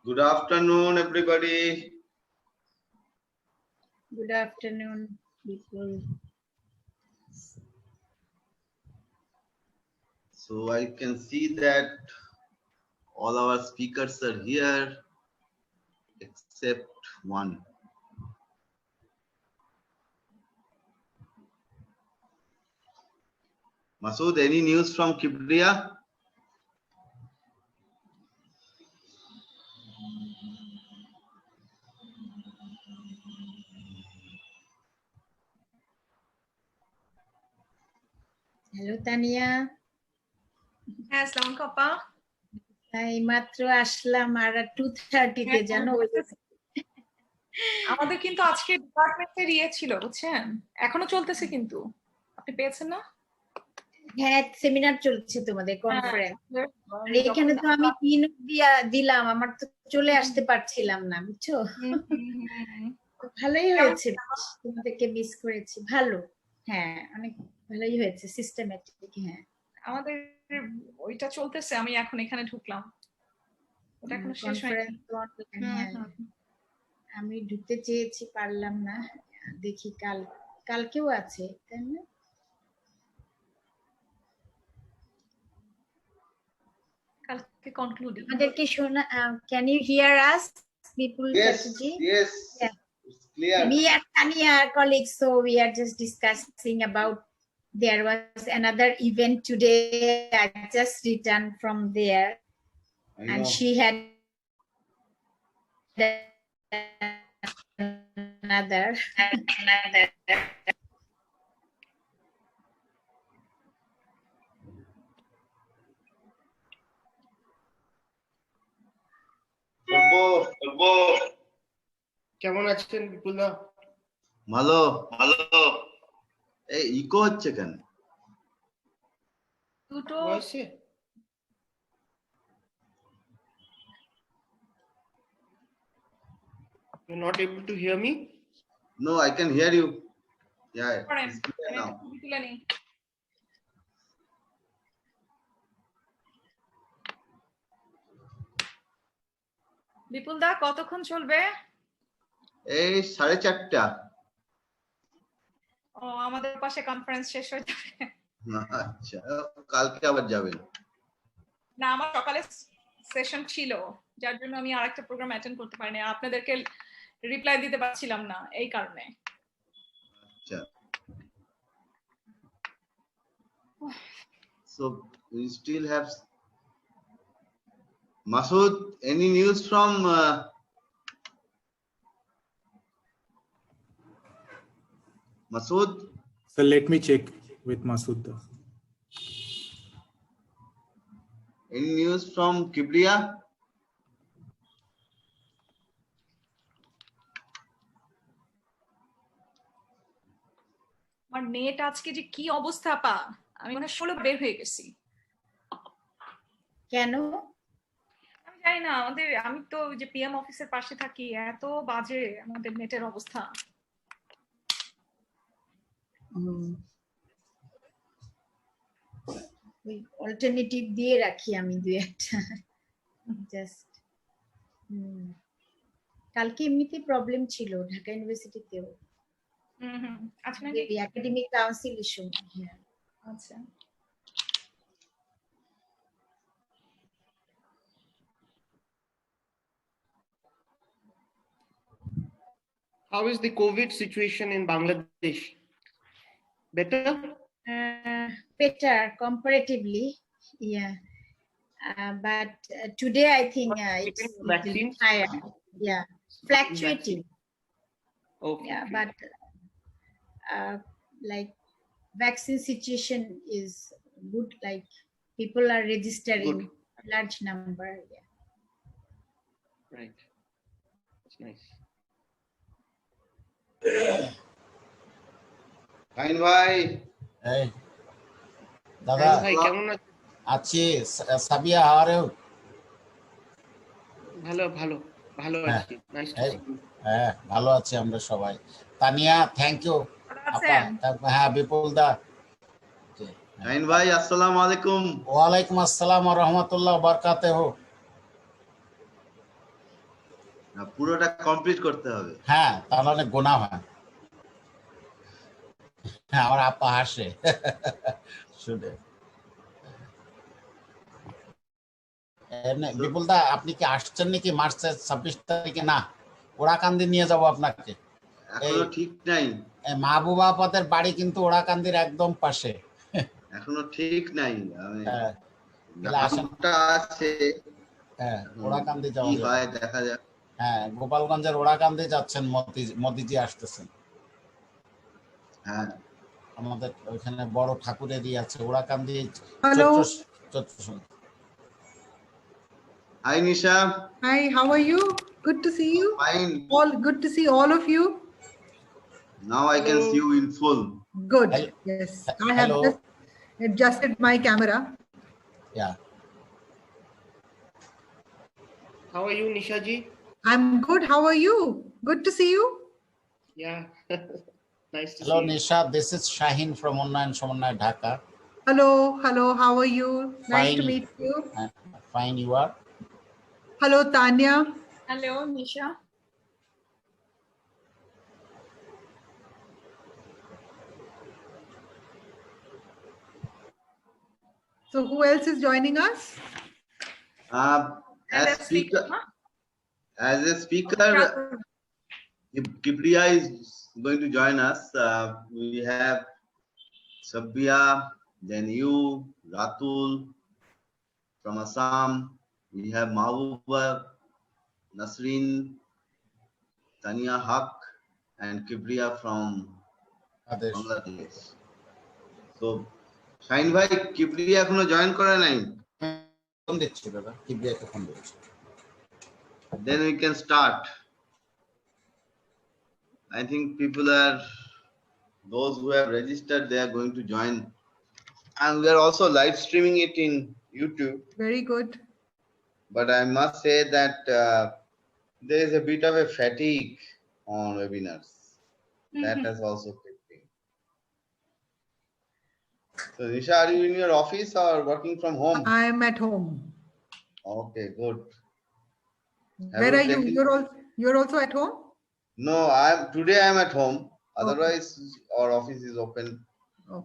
Good afternoon, everybody. Good afternoon, people. So I can see that all our speakers are here except one. Masood, any news from Kibria? Hello, Tania. হ্যাঁ আসসালামু আলাইকুম আপা এই মাত্র আসলাম আর 2:30 তে জানো আমাদের কিন্তু আজকে ডিপার্টমেন্টের ছিল বুঝছেন এখনো চলতেছে কিন্তু আপনি পেয়েছেন না হ্যাঁ সেমিনার চলছে তোমাদের কনফারেন্স এখানে তো আমি পিন দিলাম আমার তো চলে আসতে পারছিলাম না বুঝছো ভালোই হয়েছে তোমাদেরকে মিস করেছি ভালো হ্যাঁ অনেক ভালোই হয়েছে সিস্টেমেটিক হ্যাঁ আমাদের ওইটা চলতেছে আমি এখন এখানে ঢুকলাম ওটা এখনো শেষ হয়নি আমি ঢুকতে চেয়েছি পারলাম না দেখি কালকেও আছে তাই না কালকে কনক্লুড আমাদেরকে শোনা can you hear us people Yes, yes. Yeah. It's clear. Me and Tanya are colleagues, so we are just discussing about there was another event today. I just returned from there, and she had another. কেমন আছেন বিপুলদা ভালো ভালো এই eco হচ্ছে কেন দুটো ভয়েসে You're not able to hear me? No, I can hear you. Yeah, it's clear now. বিপুল দা কতক্ষণ চলবে এই 4:30 ও আমাদের পাশে কনফারেন্স শেষ হয়ে যাবে আচ্ছা কালকে আবার যাবেন না আমার সকালে সেশন ছিল যার জন্য আমি আরেকটা প্রোগ্রাম অ্যাটেন্ড করতে পারিনি আপনাদেরকে রিপ্লাই দিতে পারছিলাম না এই কারণে আচ্ছা So we still have Masood, any news from Masood? So let me check with Masood. Any news from Kibria? আমার নেট আজকে যে কি অবস্থা পা আমি মনে 16 বের হয়ে গেছি কেন আমি জানি না আমি তো যে পিএম অফিসের পাশে থাকি এত বাজে আমাদের নেটের অবস্থা ওই অল্টারনেটিভ দিয়ে রাখি আমি দুই একটা জাস্ট কালকে এমনিতে প্রবলেম ছিল ঢাকা ইউনিভার্সিটিতেও আচ্ছা একাডেমিক কাউন্সিল ইস্যু হ্যাঁ আচ্ছা How is the COVID situation in Bangladesh? Better? Better comparatively, yeah. But today I think it's higher. Yeah, fluctuating. Okay. Yeah, but like vaccine situation is good. Like people are registering a large number. Yeah. Right. That's nice. Fine, bhai. Hey. দাদা ভাই কেমন আছেন আছি সাবিয়া হারে ভালো ভালো ভালো আছি নাইস টু সি ইউ হ্যাঁ ভালো আছি আমরা সবাই তানিয়া থ্যাংক ইউ আপা হ্যাঁ বিপুল দা ফাইন ভাই আসসালামু আলাইকুম ওয়া আলাইকুম আসসালাম ওয়া রাহমাতুল্লাহি ওয়া বারাকাতুহু না, পুরোটা কমপ্লিট করতে হবে। হ্যাঁ, তাহলে গোনা হয়। হ্যাঁ, আমার আপা হাসে শুনে। বিপুল দা, আপনি কি আসছেন নাকি মার্চের 26 তারিখে? না, ওরাকান্দি নিয়ে যাব আপনাকে। এখনো ঠিক নাই, মাহবুবা আপাদের বাড়ি কিন্তু ওরাকান্দির একদম পাশে। এখনো ঠিক নাই। আমি হ্যাঁ, আসেন। নামটা আছে, হ্যাঁ, ওরাকান্দি কি যাওয়া হয় যাবে। দেখা যাক। হ্যাঁ, গোপালগঞ্জের ওরাকান্দি যাচ্ছেন, মোদিজি আসতেছেন। হ্যাঁ, আমাদের ওইখানে বড় ঠাকুরেরই আছে Orakandi. Hello. Chaitra. Hi Nisha. Hi, how are you? Good to see you. Fine. All good to see all of you. Now I can see you in full. Good. Hello. Yes, I have Hello. just adjusted my camera. Yeah. How are you, Nisha ji? I'm good. How are you? Good to see you. Yeah. Nice to Hello, see you. Nisha. This is Shahin from Unnayan Samanay, Dhaka. Hello. Hello. How are you? Nice to Fine. meet you. Fine, you are? Hello, Tanya. Hello Nisha. So who else is joining us? As a speaker, Kibriya is going to join us. We have Sabia, then you, Ratul from Assam. We have Mahbuba, Nasreen, Tania Haq, and Kibriya from Adesh. Bangladesh. So, Shahin bhai, Kibriya এখনো join করে নাই? Phone দিচ্ছি দাদা, কিবরিয়াকে phone দিচ্ছি। Then we can start. I think people are, those who have registered, they are going to join. And we are also live streaming it in YouTube. Very good. But I must say that there is a bit of a fatigue on webinars. That has also kicked in. So Nisha, are you in your office or working from home? I'm at home. Okay, good. Where are you? You're also at home? No, today I'm at home. Otherwise, our office is open,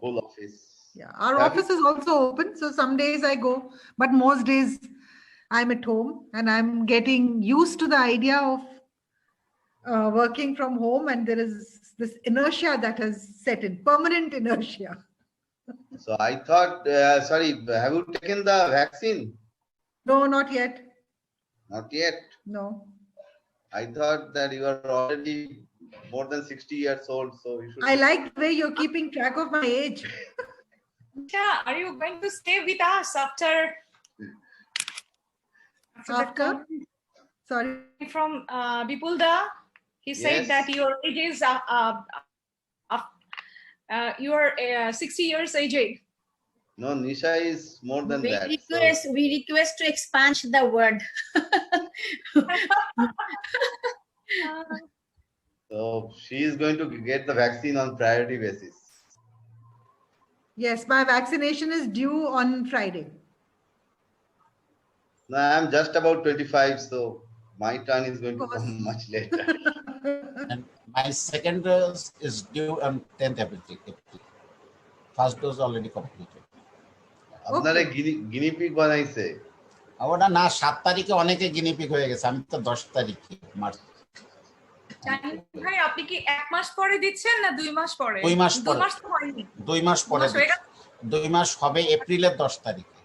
full office. Yeah, our office is also open. So some days I go, but most days I'm at home, and I'm getting used to the idea of working from home, and there is this inertia that has set in, permanent inertia. So I thought, sorry, have you taken the vaccine? No, not yet. Not yet. No. I thought that you are already more than 60 years old, so you should. I like the way you're keeping track of my age. Yeah, are you going to stay with us after After? Sorry. From Bipulda? He said Yes. that your age is you are 60 years aged. No, Nisha is more than that. We request to expand the word. So she is going to get the vaccine on priority basis. Yes, my vaccination is due on Friday. No, I'm just about 25, so my turn is going to come much later. And my second dose is due on 10th April. First dose already completed. আপনারে guinea pig বানাইছে? ওটা না, 7 তারিখে অনেকে guinea pig হয়ে গেছে, আমি তো 10 তারিখে মার্চ। ভাই আপনি কি 1 মাস পরে দিচ্ছেন না 2 মাস পরে? 2 মাস পরে। 2 মাস তো হয়নি। 2 মাস পরে। 2 মাস হবে এপ্রিলের 10 তারিখে।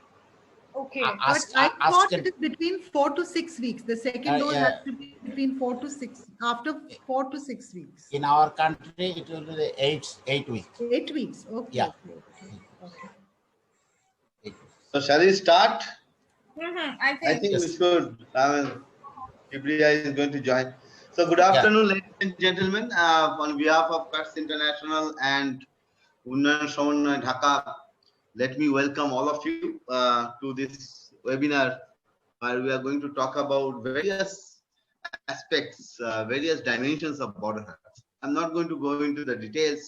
Okay. But I thought it is between 4 to 6 weeks. The second dose has to be between 4 to 6, after 4 to 6 weeks. In our country, it will be 8 weeks. 8 weeks. Okay. Yeah. Okay. So shall we start? I think we should. I mean, Kibriya is going to join. So good afternoon, ladies and gentlemen. On behalf of Cuts International and Unnayan Samanay Dhaka, let me welcome all of you to this webinar where we are going to talk about various aspects, various dimensions of border health. I'm not going to go into the details.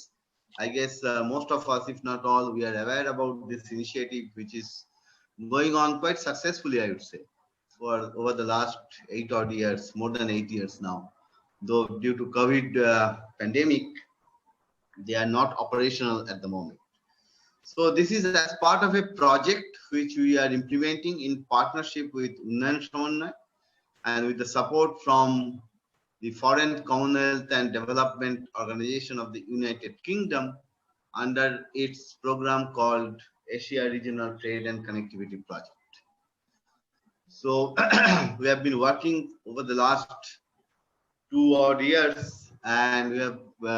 I guess most of us, if not all, we are aware about this initiative, which is going on quite successfully, I would say. for over the last 8 odd years, more than 8 years now. Though due to COVID pandemic, they are not operational at the moment. So this is as part of a project which we are implementing in partnership with Untitled Chapter and with the support from the Foreign Commonwealth and Development Organization of the United Kingdom under its program called Asia Regional Trade and Connectivity Project. So we have been working over the last 2 odd years, and we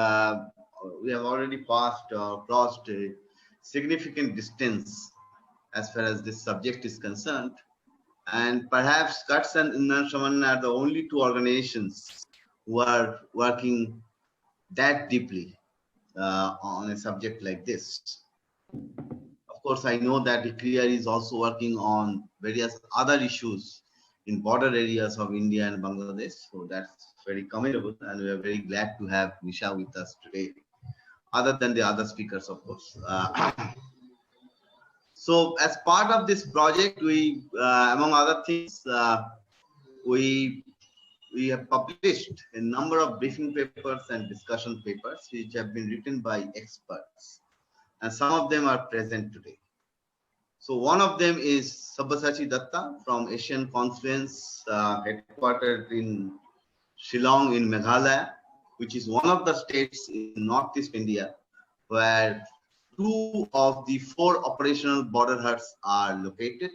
have already passed or crossed a significant distance as far as this subject is concerned. And perhaps Haats and Untitled Chapter are the only two organizations who are working that deeply on a subject like this. Of course, I know that ICRIER is also working on various other issues in border areas of India and Bangladesh. So that's very commendable, and we are very glad to have Nisha with us today, other than the other speakers, of course. So as part of this project, we, among other things, we have published a number of briefing papers and discussion papers which have been written by experts, and some of them are present today. So one of them is Sabyasachi Datta from Asian Confluence, headquartered in Shillong in Meghalaya, which is one of the states in northeast India where 2 of the 4 operational border huts are located.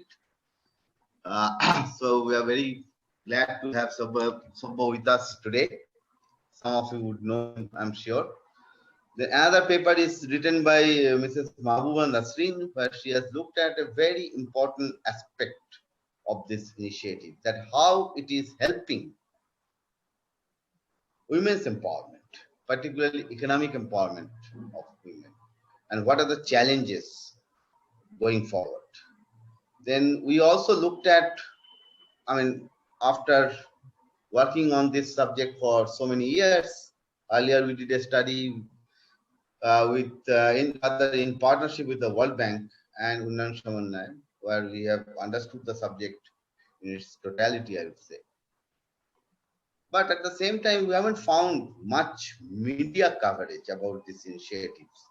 So we are very glad to have Sabya with us today. Some of you would know him, I'm sure. The other paper is written by Mrs. Mahbooba Nasreen, where she has looked at a very important aspect of this initiative, that how it is helping women's empowerment, particularly economic empowerment of women, and what are the challenges going forward. Then we also looked at, after working on this subject for so many years, earlier we did a study in partnership with the World Bank and Untitled Chapter, where we have understood the subject in its totality, I would say. But at the same time, we haven't found much media coverage about these initiatives.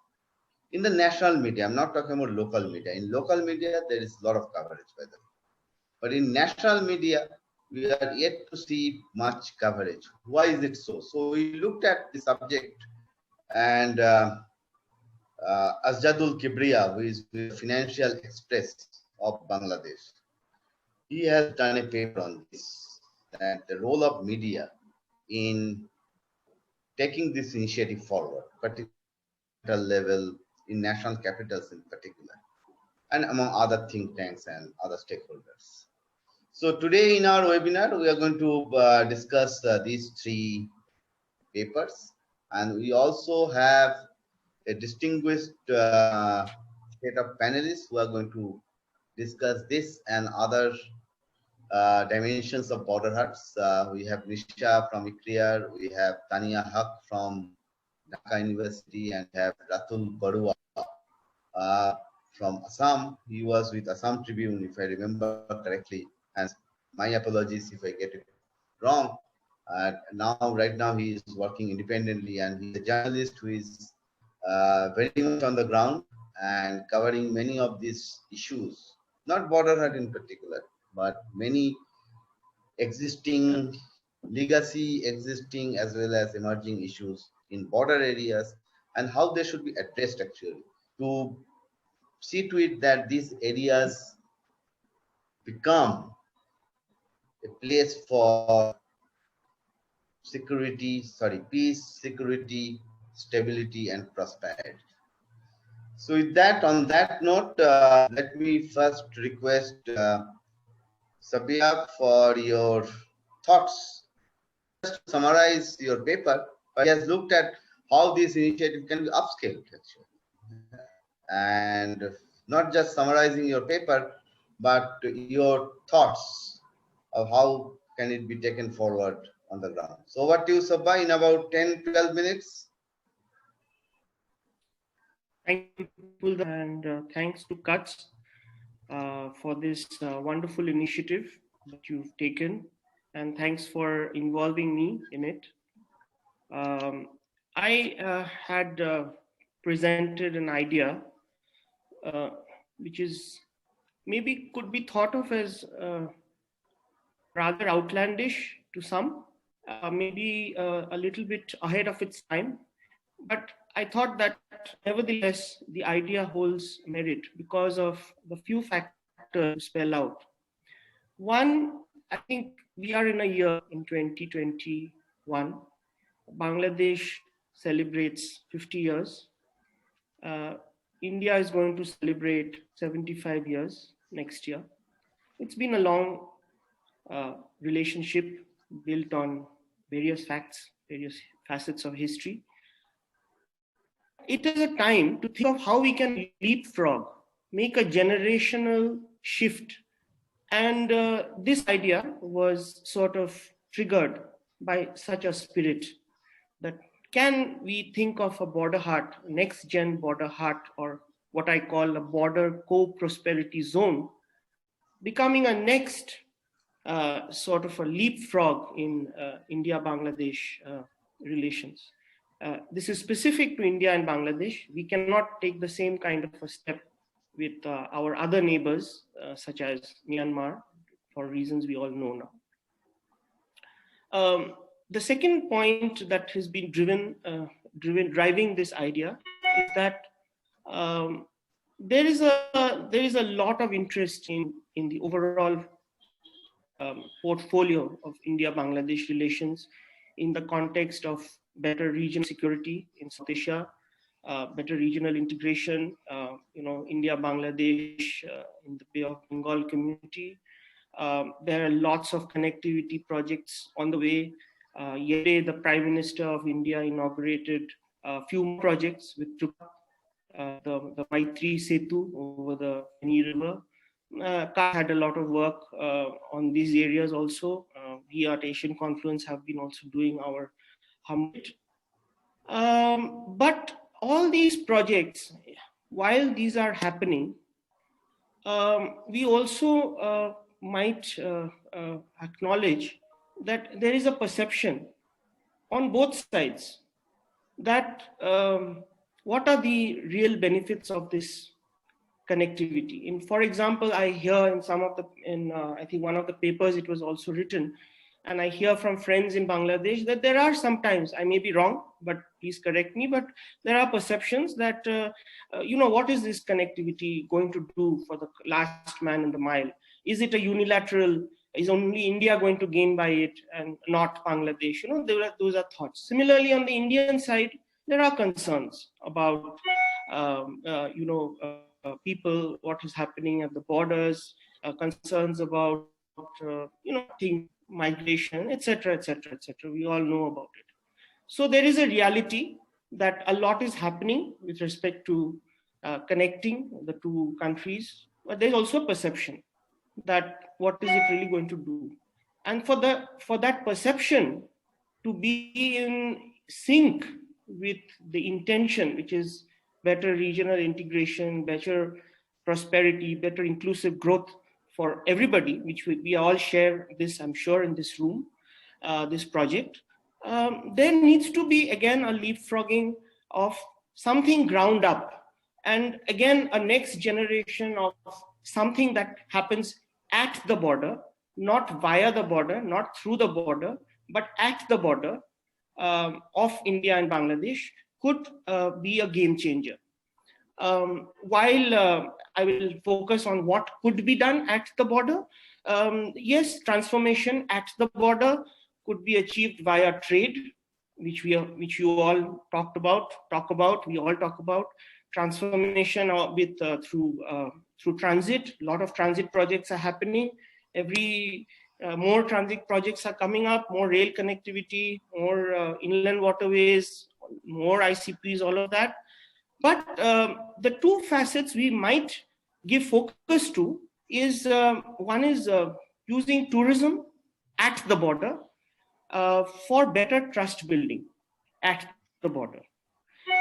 In the national media, I'm not talking about local media. In local media, there is a lot of coverage, by the way. But in national media, we are yet to see much coverage. Why is it so? So we looked at the subject, and Asjadul Kibriya, who is the Financial Express of Bangladesh, he has done a paper on this, that the role of media in taking this initiative forward, particularly at level in national capitals in particular, and among other think tanks and other stakeholders. So today in our webinar, we are going to discuss these 3 papers, and we also have a distinguished set of panelists who are going to discuss this and other dimensions of border huts. We have Nisha from ICRIER, we have Tania Haq from Dhaka University, and have Ratul Barua from Assam. He was with Assam Tribune, if I remember correctly, and my apologies if I get it wrong. Right now he is working independently, and he's a journalist who is very much on the ground and covering many of these issues, not border hut in particular, but many existing legacy, existing as well as emerging issues in border areas, and how they should be addressed actually, to see to it that these areas become a place for peace, security, stability, and prosperity. So with that, on that note, let me first request Sabya for your thoughts. Just to summarize your paper, he has looked at how this initiative can be upscaled actually. And not just summarizing your paper, but your thoughts of how can it be taken forward on the ground. So what do you, Sabya, in about 10-12 minutes? Thank you, and thanks to Haats for this wonderful initiative that you've taken, and thanks for involving me in it. I had presented an idea which is maybe could be thought of as rather outlandish to some, maybe a little bit ahead of its time. But I thought that nevertheless, the idea holds merit because of the few factors to spell out. One, I think we are in a year in 2021. Bangladesh celebrates 50 years. India is going to celebrate 75 years next year. It's been a long relationship built on various facts, various facets of history. But it is a time to think of how we can leapfrog, make a generational shift. And this idea was sort of triggered by such a spirit that can we think of a border heart, next gen border heart, or what I call a border co-prosperity zone, becoming a next sort of a leapfrog in India-Bangladesh relations. This is specific to India and Bangladesh. We cannot take the same kind of a step with our other neighbors, such as Myanmar, for reasons we all know now. The second point that has been driving this idea is that there is a lot of interest in the overall portfolio of India-Bangladesh relations in the context of better regional security in South Asia, better regional integration, India-Bangladesh in the Bay of Bengal community. There are lots of connectivity projects on the way. Yesterday, the Prime Minister of India inaugurated a few projects with the Maitri Setu over the Feni River. Ka had a lot of work on these areas also. We at Asian Confluence have been also doing our humble. But all these projects, while these are happening, we also might acknowledge that there is a perception on both sides that what are the real benefits of this connectivity. And for example, I hear in some of I think one of the papers it was also written, and I hear from friends in Bangladesh that there are sometimes, I may be wrong, but please correct me, but there are perceptions that, what is this connectivity going to do for the last man in the mile? Is it a unilateral, is only India going to gain by it and not Bangladesh? Those are thoughts. Similarly, on the Indian side, there are concerns about, people, what is happening at the borders, concerns about, migration, etc., etc., etc. We all know about it. So there is a reality that a lot is happening with respect to connecting the two countries, but there's also a perception that what is it really going to do? And for that perception to be in sync with the intention, which is better regional integration, better prosperity, better inclusive growth for everybody, which we all share this, I'm sure, in this room, this project, there needs to be, again, a leapfrogging of something ground up. And again, a next generation of something that happens at the border, not via the border, not through the border, but at the border of India and Bangladesh could be a game changer. While I will focus on what could be done at the border, yes, transformation at the border could be achieved via trade, which you all talk about. We all talk about transformation through transit. A lot of transit projects are happening. More transit projects are coming up, more rail connectivity, more inland waterways, more ICPs, all of that. But the two facets we might give focus to is, one is using tourism at the border for better trust building at the border.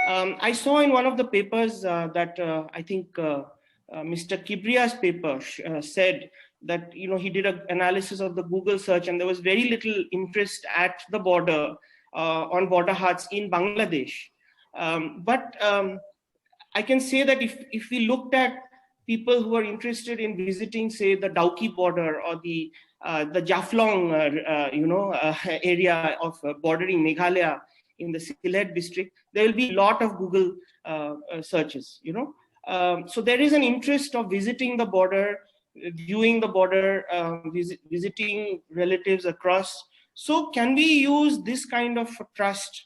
I saw in one of the papers that I think Mr. Kibria's paper said that, you know, he did an analysis of the Google search, and there was very little interest at the border on border Haats in Bangladesh. But I can say that if we looked at people who are interested in visiting, say, the Dauki border or the Jaflong, area of bordering Meghalaya in the Sylhet district, there will be a lot of Google searches, you know. So there is an interest of visiting the border, viewing the border, visiting relatives across. So can we use this kind of trust,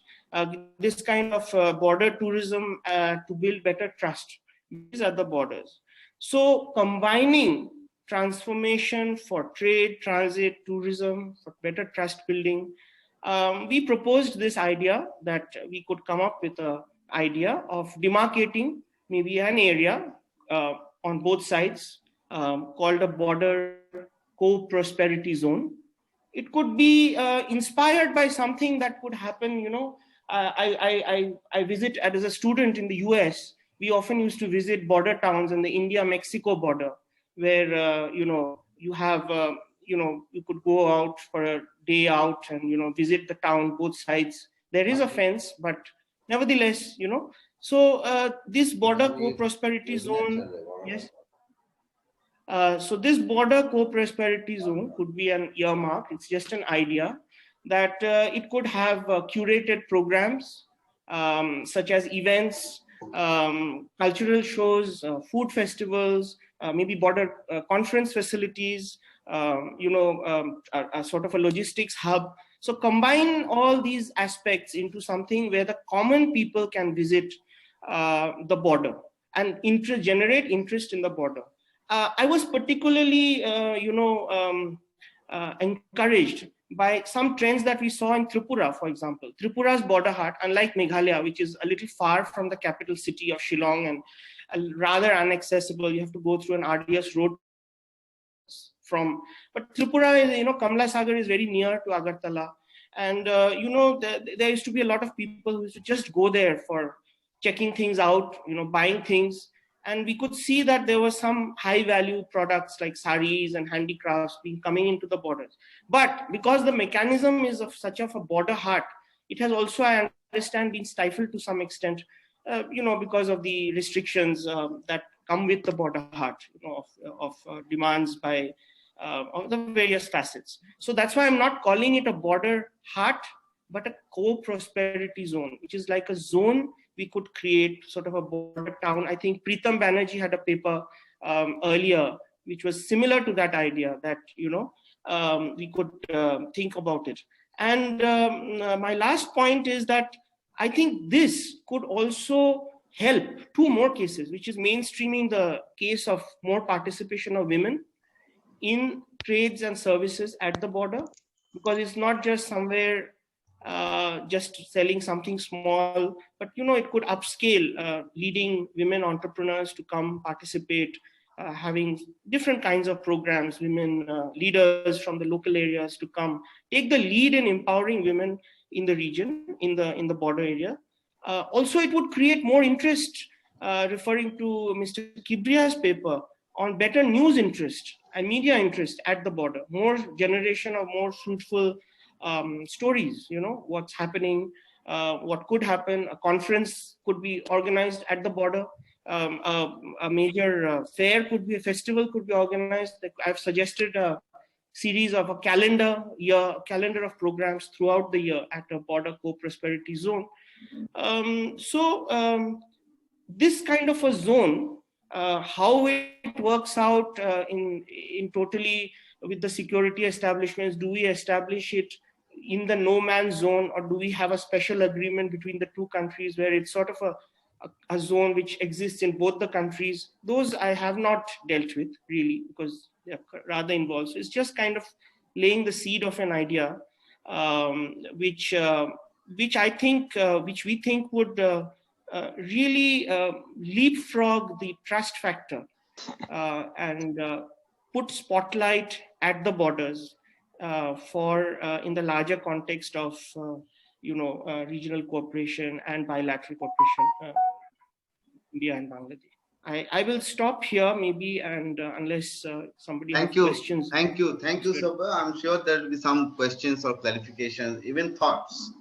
this kind of border tourism to build better trust? These are the borders. So combining transformation for trade, transit, tourism, for better trust building, we proposed this idea that we could come up with an idea of demarcating maybe an area on both sides, called a border co-prosperity zone. It could be inspired by something that could happen, you know. I visit as a student in the US. We often used to visit border towns in the India-Mexico border, where you know, you have you know, you could go out for a day out and, you know, visit the town both sides. There is a fence, but nevertheless, you know. So this border co-prosperity zone, yes. So this border co-prosperity zone could be an earmark. It's just an idea that it could have curated programs, such as events, cultural shows, food festivals, maybe border conference facilities, you know, a sort of a logistics hub. So combine all these aspects into something where the common people can visit the border and generate interest in the border. I was particularly, encouraged by some trends that we saw in Tripura, for example. Tripura's border Haat, unlike Meghalaya, which is a little far from the capital city of Shillong and rather inaccessible, you have to go through an arduous road from. But Tripura is, you know, Kamla Sagar is very near to Agartala. And, you know, there used to be a lot of people who used to just go there for checking things out, you know, buying things. And we could see that there were some high value products like saris and handicrafts being coming into the borders. But because the mechanism is of such of a border Haat, it has also, I understand, been stifled to some extent, you know, because of the restrictions that come with the border Haat, you know, of demands by of the various facets. So that's why I'm not calling it a border Haat, but a co-prosperity zone, which is like a zone we could create, sort of a border town. I think Preetam Banerjee had a paper earlier, which was similar to that idea, that, you know, we could think about it. And my last point is that I think this could also help two more cases, which is mainstreaming the case of more participation of women in trades and services at the border, because it's not just somewhere just selling something small, but, you know, it could upscale, leading women entrepreneurs to come participate, having different kinds of programs, women leaders from the local areas to come take the lead in empowering women in the region, in the border area. Also, it would create more interest, referring to Mr. Kibria's paper, on better news interest and media interest at the border, more generation of more fruitful stories, you know, what's happening, what could happen. A conference could be organized at the border. A major fair could be, a festival could be organized. I've suggested a series of a calendar of programs throughout the year at a border co-prosperity zone. This kind of a zone, how it works out in totally with the security establishments, do we establish it in the no man's zone, or do we have a special agreement between the two countries where it's sort of a zone which exists in both the countries? Those I have not dealt with really, because they're rather involved. So it's just kind of laying the seed of an idea, which I think, which we think would really leapfrog the trust factor and put spotlight at the borders for in the larger context of regional cooperation and bilateral cooperation, India and Bangladesh. I will stop here maybe, and unless somebody has Thank you. questions. Thank you. Thank you, Sabha. I'm sure there will be some questions or clarifications, even thoughts.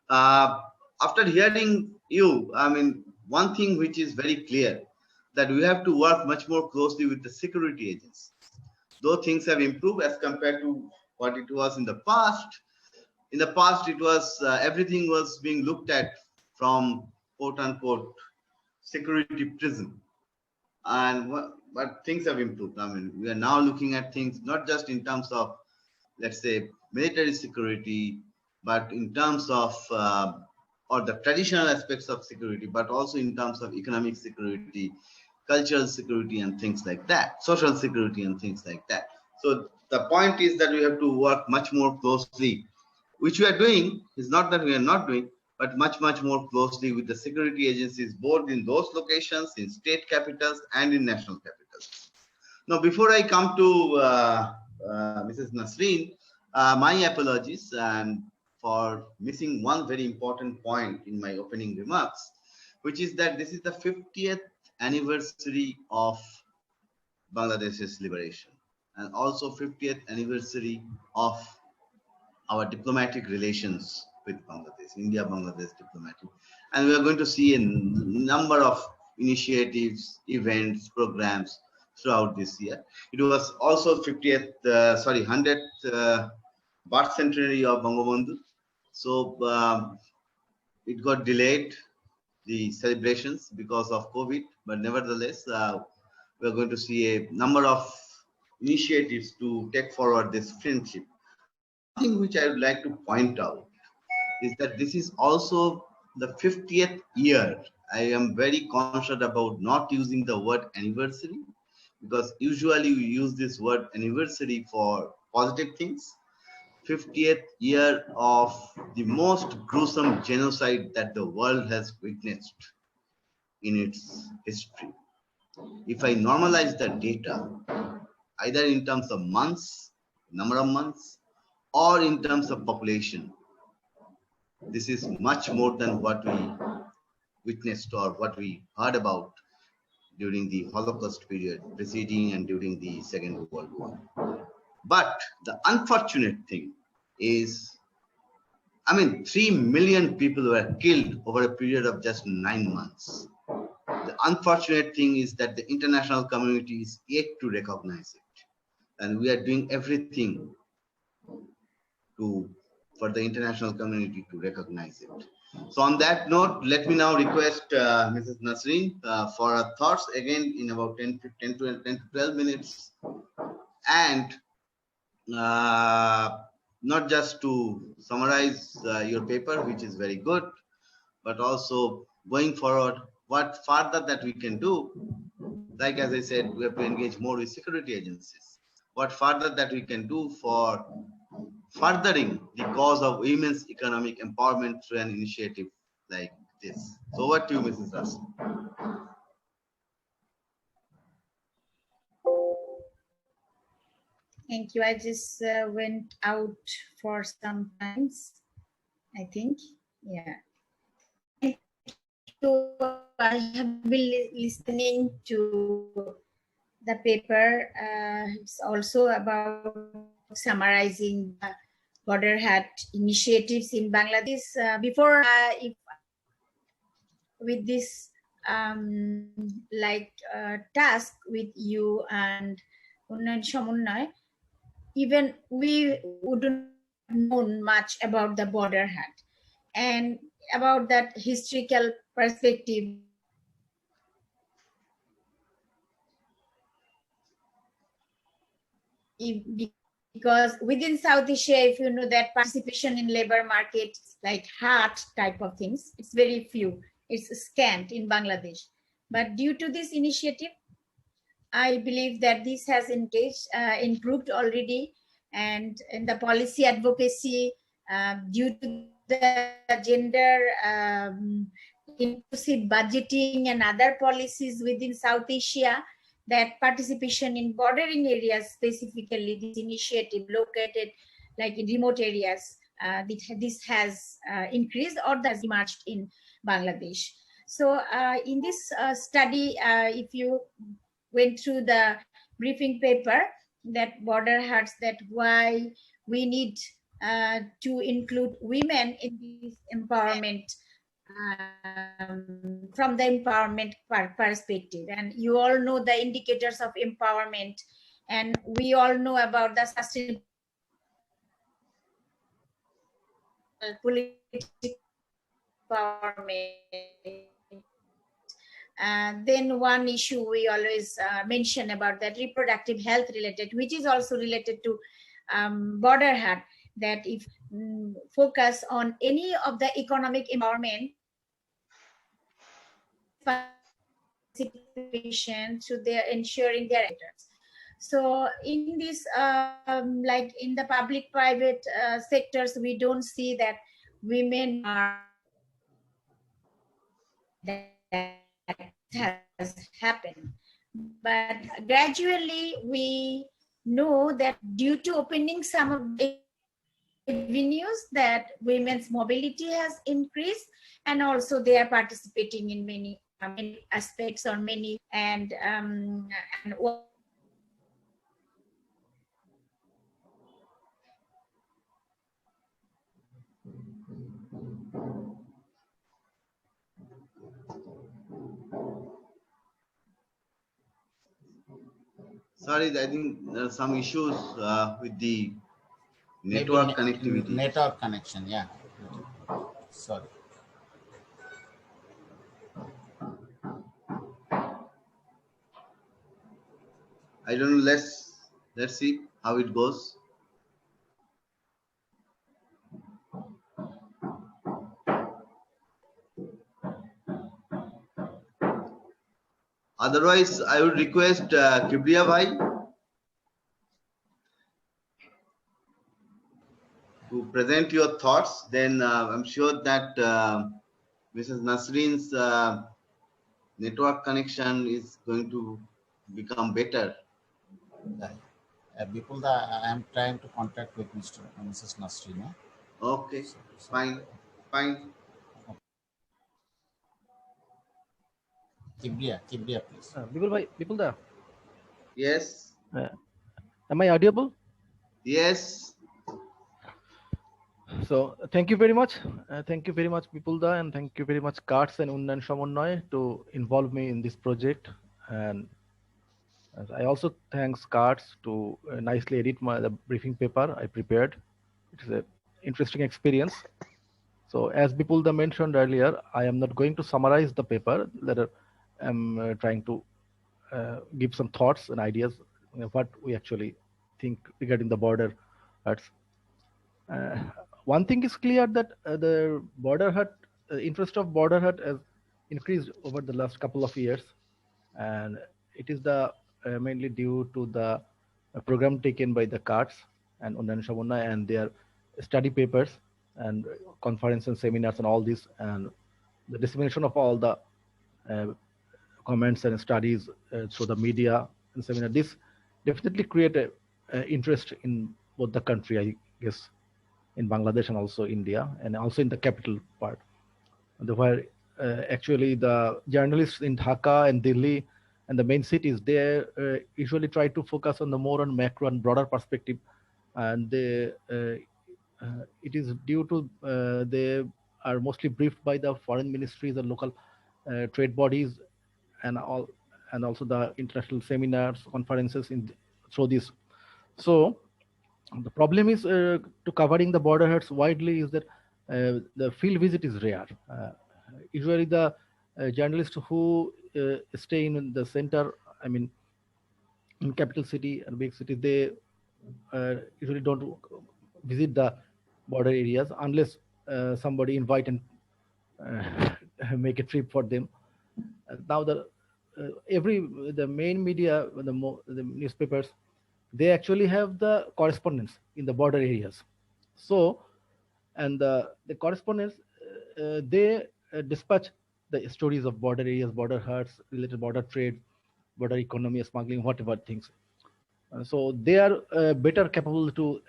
After hearing you, I mean, one thing which is very clear, that we have to work much more closely with the security agencies. Though things have improved as compared to what it was in the past. In the past, it was everything was being looked at from quote unquote security prism. And but things have improved. I mean, we are now looking at things not just in terms of, let's say, military security, but in terms of or the traditional aspects of security, but also in terms of economic security, cultural security, and things like that, social security and things like that. So the point is that we have to work much more closely, which we are doing. Is not that we are not doing, but much more closely with the security agencies, both in those locations, in state capitals and in national capitals. Now, before I come to Mrs. Nasreen, my apologies and for missing one very important point in my opening remarks, which is that this is the 50th anniversary of Bangladesh's liberation, and also 50th anniversary of our diplomatic relations with Bangladesh, India-Bangladesh diplomatic. And we are going to see a number of initiatives, events, programs throughout this year. It was also 100th birth centenary of Bangabandhu. So it got delayed, the celebrations, because of COVID, but nevertheless, we are going to see a number of initiatives to take forward this friendship. One thing which I would like to point out is that this is also the 50th year. I am very conscious about not using the word anniversary, because usually we use this word anniversary for positive things. 50th year of the most gruesome genocide that the world has witnessed in its history. If I normalize the data, either in terms of months, number of months, or in terms of population, this is much more than what we witnessed or what we heard about during the Holocaust period preceding and during the Second World War. But the unfortunate thing is, 3 million people were killed over a period of just 9 months. The unfortunate thing is that the international community is yet to recognize it. And we are doing everything for the international community to recognize it. So on that note, let me now request Mrs. Nasreen for her thoughts again in about 10 to 12 minutes. And not just to summarize your paper, which is very good, but also going forward, what further that we can do. Like as I said, we have to engage more with security agencies. What further that we can do for furthering the cause of women's economic empowerment through an initiative like this. So over to you, Mrs. Russell. Thank you. I just went out for some times, I think. Yeah. Thank you. I have been listening to the paper. It's also about summarizing the border hat initiatives in Bangladesh. Before, with this task with you and Unnayan Samunnoy, even we wouldn't have known much about the border hat and about that historical perspective. Because within South Asia, if you know that participation in labor markets like Haats type of things, it's very few. It's scant in Bangladesh. But due to this initiative, I believe that this has improved already, and in the policy advocacy, due to the gender inclusive budgeting and other policies within South Asia, that participation in bordering areas, specifically this initiative located like in remote areas, this has increased or has emerged in Bangladesh. So in this study, if you went through the briefing paper, that border huts, that why we need to include women in this empowerment, from the empowerment perspective. And you all know the indicators of empowerment, and we all know about the sustainable political empowerment. Then one issue we always mention about that reproductive health related, which is also related to border hut, that if focus on any of the economic empowerment participation through their ensuring their interests. So in this, like in the public private sectors, we don't see that women are, that has happened. But gradually we know that due to opening some of the avenues, that women's mobility has increased, and also they are participating in many aspects or many, and Sorry, I think there are some issues with the Maybe network connectivity. Network connection, yeah. Sorry. I don't know. Let's see how it goes. Otherwise, I would request Kibriya Bhai to present your thoughts. Then I'm sure that Mrs. Nasreen's network connection is going to become better. Bipulda, I am trying to contact with Mrs. Nasreen. Okay, fine. Kibriya, please. Bipulda. Yes. Am I audible? Yes. So thank you very much. Thank you very much, Bipulda, and thank you very much, Haats and Unnayan Samonnoy, to involve me in this project. And I also thanks Haats to nicely edit the briefing paper I prepared. It is an interesting experience. So as Bipulda mentioned earlier, I am not going to summarize the paper. That I'm trying to give some thoughts and ideas what we actually think regarding the border huts. One thing is clear, that the border hut, interest of border hut has increased over the last couple of years, and it is the mainly due to the program taken by the Haats and Unnayan Samonnoy and their study papers and conference and seminars and all this, and the dissemination of all the comments and studies through the media and seminar. This definitely create a interest in both the country, I guess, in Bangladesh and also India, and also in the capital part, where actually the journalists in Dhaka and Delhi and the main cities, they usually try to focus on the more on macro and broader perspective, and they it is due to they are mostly briefed by the foreign ministries and local trade bodies and all, and also the international seminars, conferences through this. So the problem is to covering the border huts widely is that the field visit is rare. Usually the journalists who stay in the center, I mean, in capital city and big city, they usually don't visit the border areas unless somebody invite and make a trip for them. Now the main media, the newspapers, they actually have the correspondence in the border areas. So, and the correspondents, they dispatch the stories of border areas, border huts, related border trade, border economy, smuggling, whatever things. So they are better capable to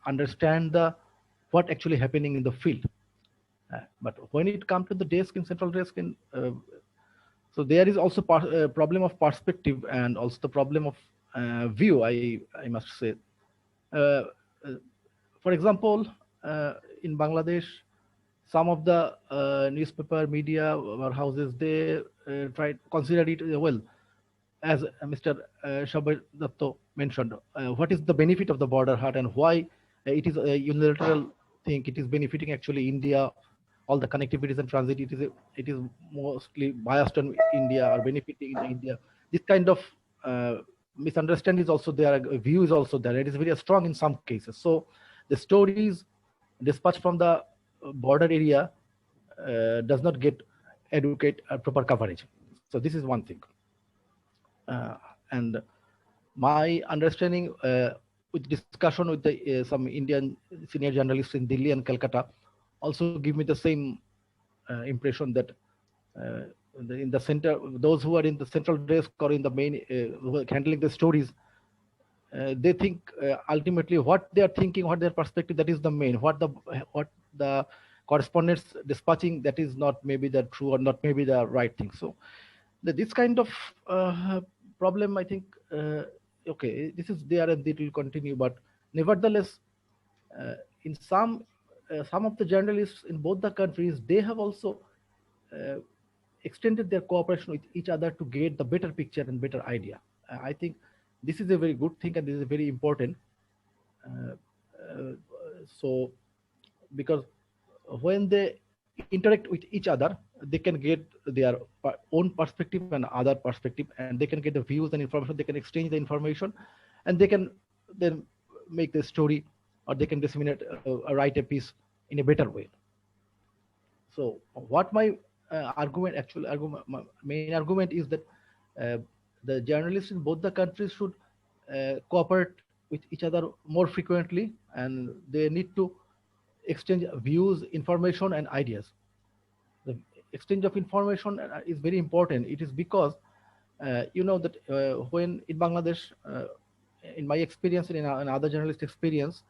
understand what actually happening in the field. But when it comes to the desk in central desk, so there is also problem of perspective and also the problem of view. I must say, uh, uh, for example, in Bangladesh, some of the newspaper media or houses, they try to consider it well, as Mr. Shabar Datto mentioned, what is the benefit of the border hut and why it is a unilateral thing. It is benefiting actually India, all the connectivities and transit. It is mostly biased on India or benefiting India. This kind of misunderstanding is also there. A view is also there. It is very strong in some cases. So the stories dispatched from the border area does not get adequate proper coverage. So this is one thing. And my understanding with discussion with the some Indian senior journalists in Delhi and Calcutta also give me the same impression that in the center, those who are in the central desk or in the main who are handling the stories, they think ultimately what they are thinking, what their perspective, that is the main. What the correspondents dispatching, that is not maybe the true or not maybe the right thing. So this kind of problem, I think, okay, this is there and it will continue. But nevertheless, in some of the journalists in both the countries, they have also extended their cooperation with each other to get the better picture and better idea. I think this is a very good thing and this is very important. So because when they interact with each other, they can get their own perspective and other perspective, and they can get the views and information. They can exchange the information, and they can then make the story, or they can disseminate, write a piece in a better way. So what my my main argument is that the journalists in both the countries should cooperate with each other more frequently, and they need to exchange views, information, and ideas. The exchange of information is very important. It is because you know that when in Bangladesh, in my experience and in another journalist experience,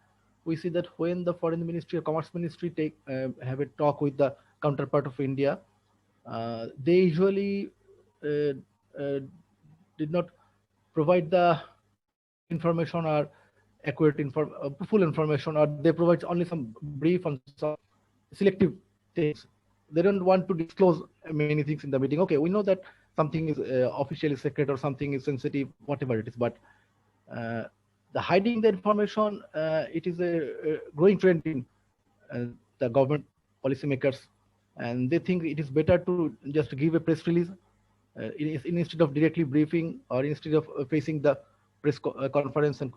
we see that when the foreign ministry or commerce ministry have a talk with the counterpart of India, they usually did not provide the full information or accurate full information, or they provide only some brief on some selective things. They don't want to disclose many things in the meeting. Okay, we know that something is officially secret or something is sensitive, whatever it is, but the hiding the information, it is a growing trend in the government policymakers, and they think it is better to just give a press release instead of directly briefing or instead of facing the press conference and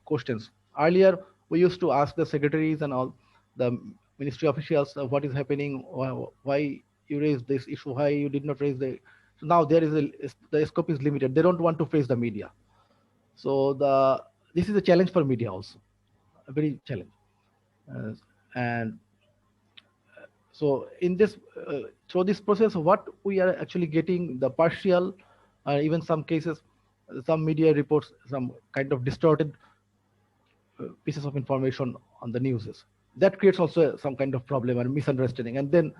questions. Earlier, we used to ask the secretaries and all the ministry officials what is happening, why you raised this issue, why you did not raise the. So now there is the scope is limited. They don't want to face the media. So this is a challenge for media also, a very challenge. And so in this through this process, what we are actually getting the partial, even some cases, some media reports some kind of distorted pieces of information on the news. That creates also some kind of problem and misunderstanding. And then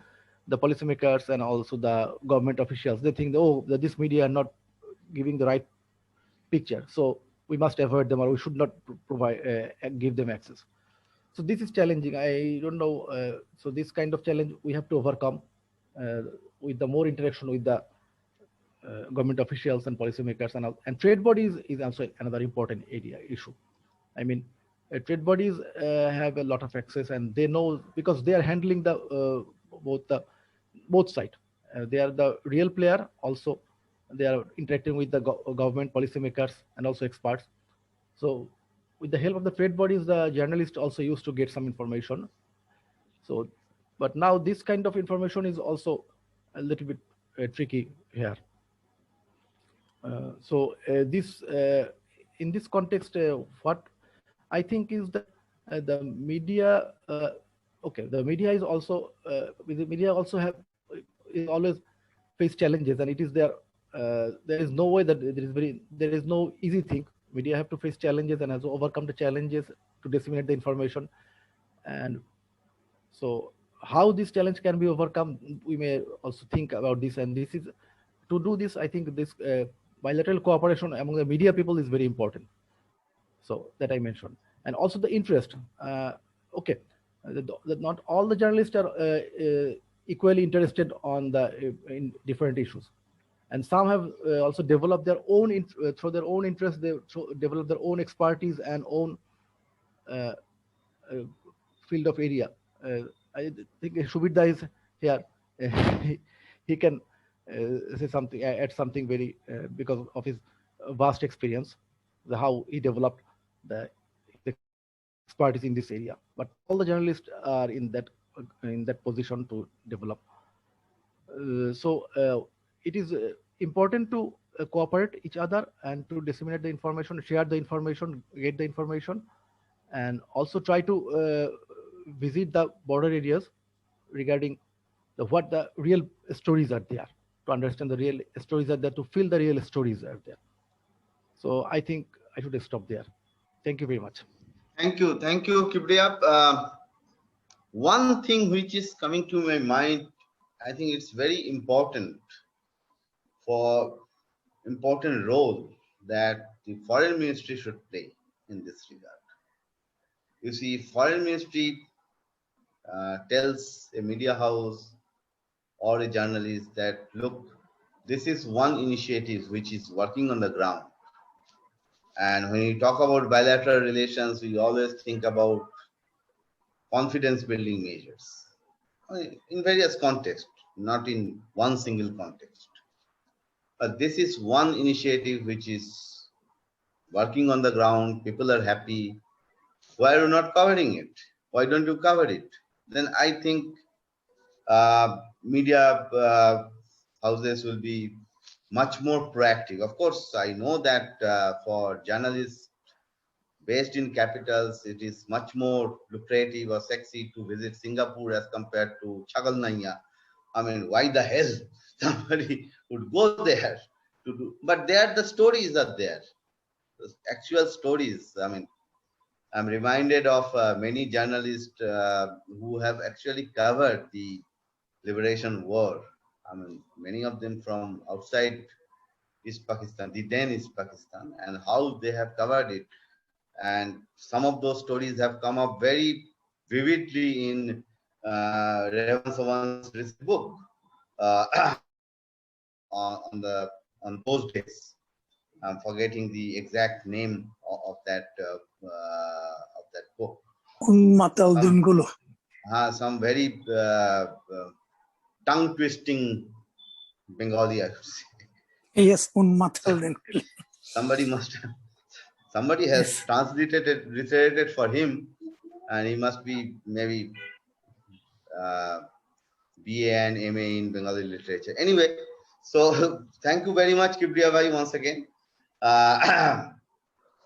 the policymakers and also the government officials, they think, oh, that this media are not giving the right picture, so we must avoid them, or we should not provide give them access. So this is challenging. I don't know. So this kind of challenge we have to overcome with the more interaction with the government officials and policymakers, and trade bodies is also another important issue. I mean, trade bodies have a lot of access, and they know because they are handling the both sides. They are the real player. Also, they are interacting with the government policymakers and also experts. So with the help of the trade bodies, the journalists also used to get some information. So, but now this kind of information is also a little bit tricky here. This in this context, what I think is that the media, okay, the media is also the media also is always face challenges, and it is there. There is no way that there is no easy thing. Media have to face challenges and also overcome the challenges to disseminate the information. And so how this challenge can be overcome, we may also think about this. And this is, to do this, I think this bilateral cooperation among the media people is very important. So that I mentioned. And also the interest. Okay, not all the journalists are equally interested on the in different issues. And some have also developed their own, through their own interest, they develop their own expertise and own uh, uh, field of area. I think Shubhida is here. He can say something, add something very, because of his vast experience, how he developed his expertise in this area. But not all the journalists are in that position to develop. So it is important to cooperate each other and to disseminate the information, share the information, get the information, and also try to visit the border areas regarding what the real stories are there, to understand the real stories are there, to feel the real stories are there. So I think I should stop there. Thank you very much. Thank you, Kibriya. One thing which is coming to my mind, I think it's very important role that the foreign ministry should play in this regard. You see, foreign ministry tells a media house or a journalist that, look, this is one initiative which is working on the ground. And when you talk about bilateral relations, we always think about confidence building measures in various contexts, not in one single context. But this is one initiative which is working on the ground. People are happy. Why are you not covering it? Why don't you cover it? Then I think media houses will be much more proactive. Of course, I know that for journalists based in capitals, it is much more lucrative or sexy to visit Singapore as compared to Chagalnaya. I mean, why the hell somebody would go there to do? But there, the stories are there, the actual stories. I mean, I'm reminded of many journalists who have actually covered the liberation war. I mean, many of them from outside East Pakistan, the then East Pakistan, and how they have covered it. And some of those stories have come up very vividly in Revan Sawan's recent book on those days. I'm forgetting the exact name of that book. Some very tongue twisting Bengali, I would say. Yes, somebody has translated for him, and he must be maybe BA and MA in Bengali literature. Anyway, so thank you very much, Kibriya bhai, once again.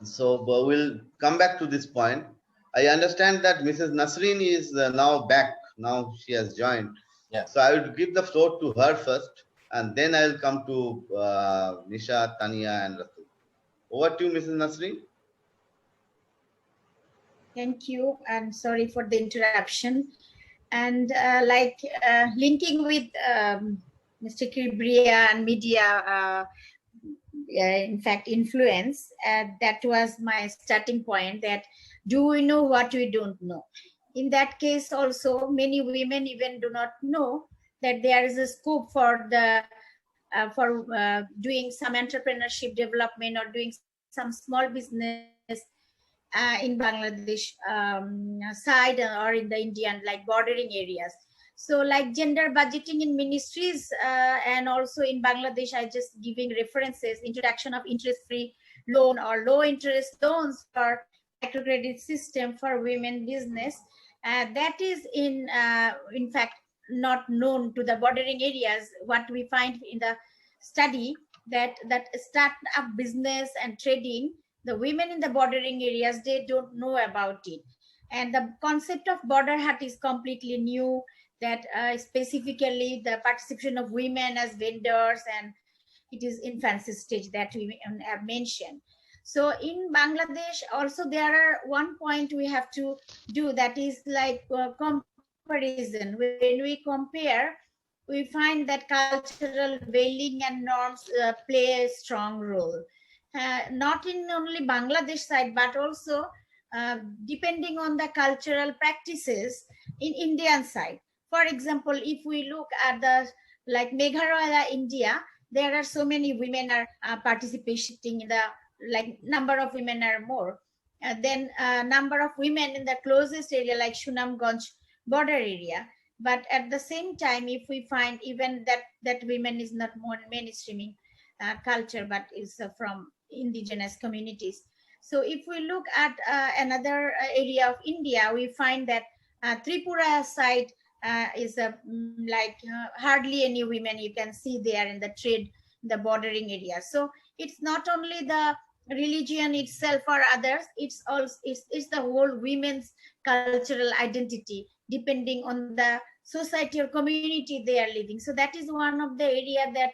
So we'll come back to this point. I understand that Mrs. Nasreen is now back. Now she has joined. Yeah. So I would give the floor to her first, and then I'll come to Nisha, Tania, and Ratu. Over to you, Mrs. Nasreen. Thank you, and sorry for the interruption. And linking with Mr. Kibriya and media, in fact, influence, that was my starting point, that do we know what we don't know? In that case also, many women even do not know that there is a scope for the doing some entrepreneurship development or doing some small business in Bangladesh side or in the Indian like bordering areas. So like gender budgeting in ministries and also in Bangladesh, I just giving references, introduction of interest-free loan or low interest loans for microcredit system for women business. That is in fact not known to the bordering areas. What we find in the study that start-up business and trading, the women in the bordering areas, they don't know about it. And the concept of border hut is completely new, that specifically the participation of women as vendors, and it is infancy stage that we have mentioned. So in Bangladesh also there are one point we have to do, that is like comparison, when we compare, we find that cultural valuing and norms play a strong role. Not in only Bangladesh side, but also depending on the cultural practices in Indian side. For example, if we look at the like Meghalaya, India, there are so many women are participating in the like number of women are more. Then number of women in the closest area like Sunamganj border area. But at the same time, if we find even that women is not more mainstreaming culture, but is from indigenous communities. So if we look at another area of India, we find that Tripura side is hardly any women you can see there in the trade, the bordering area. So it's not only the religion itself or others, it's also it's the whole women's cultural identity depending on the society or community they are living. So that is one of the area that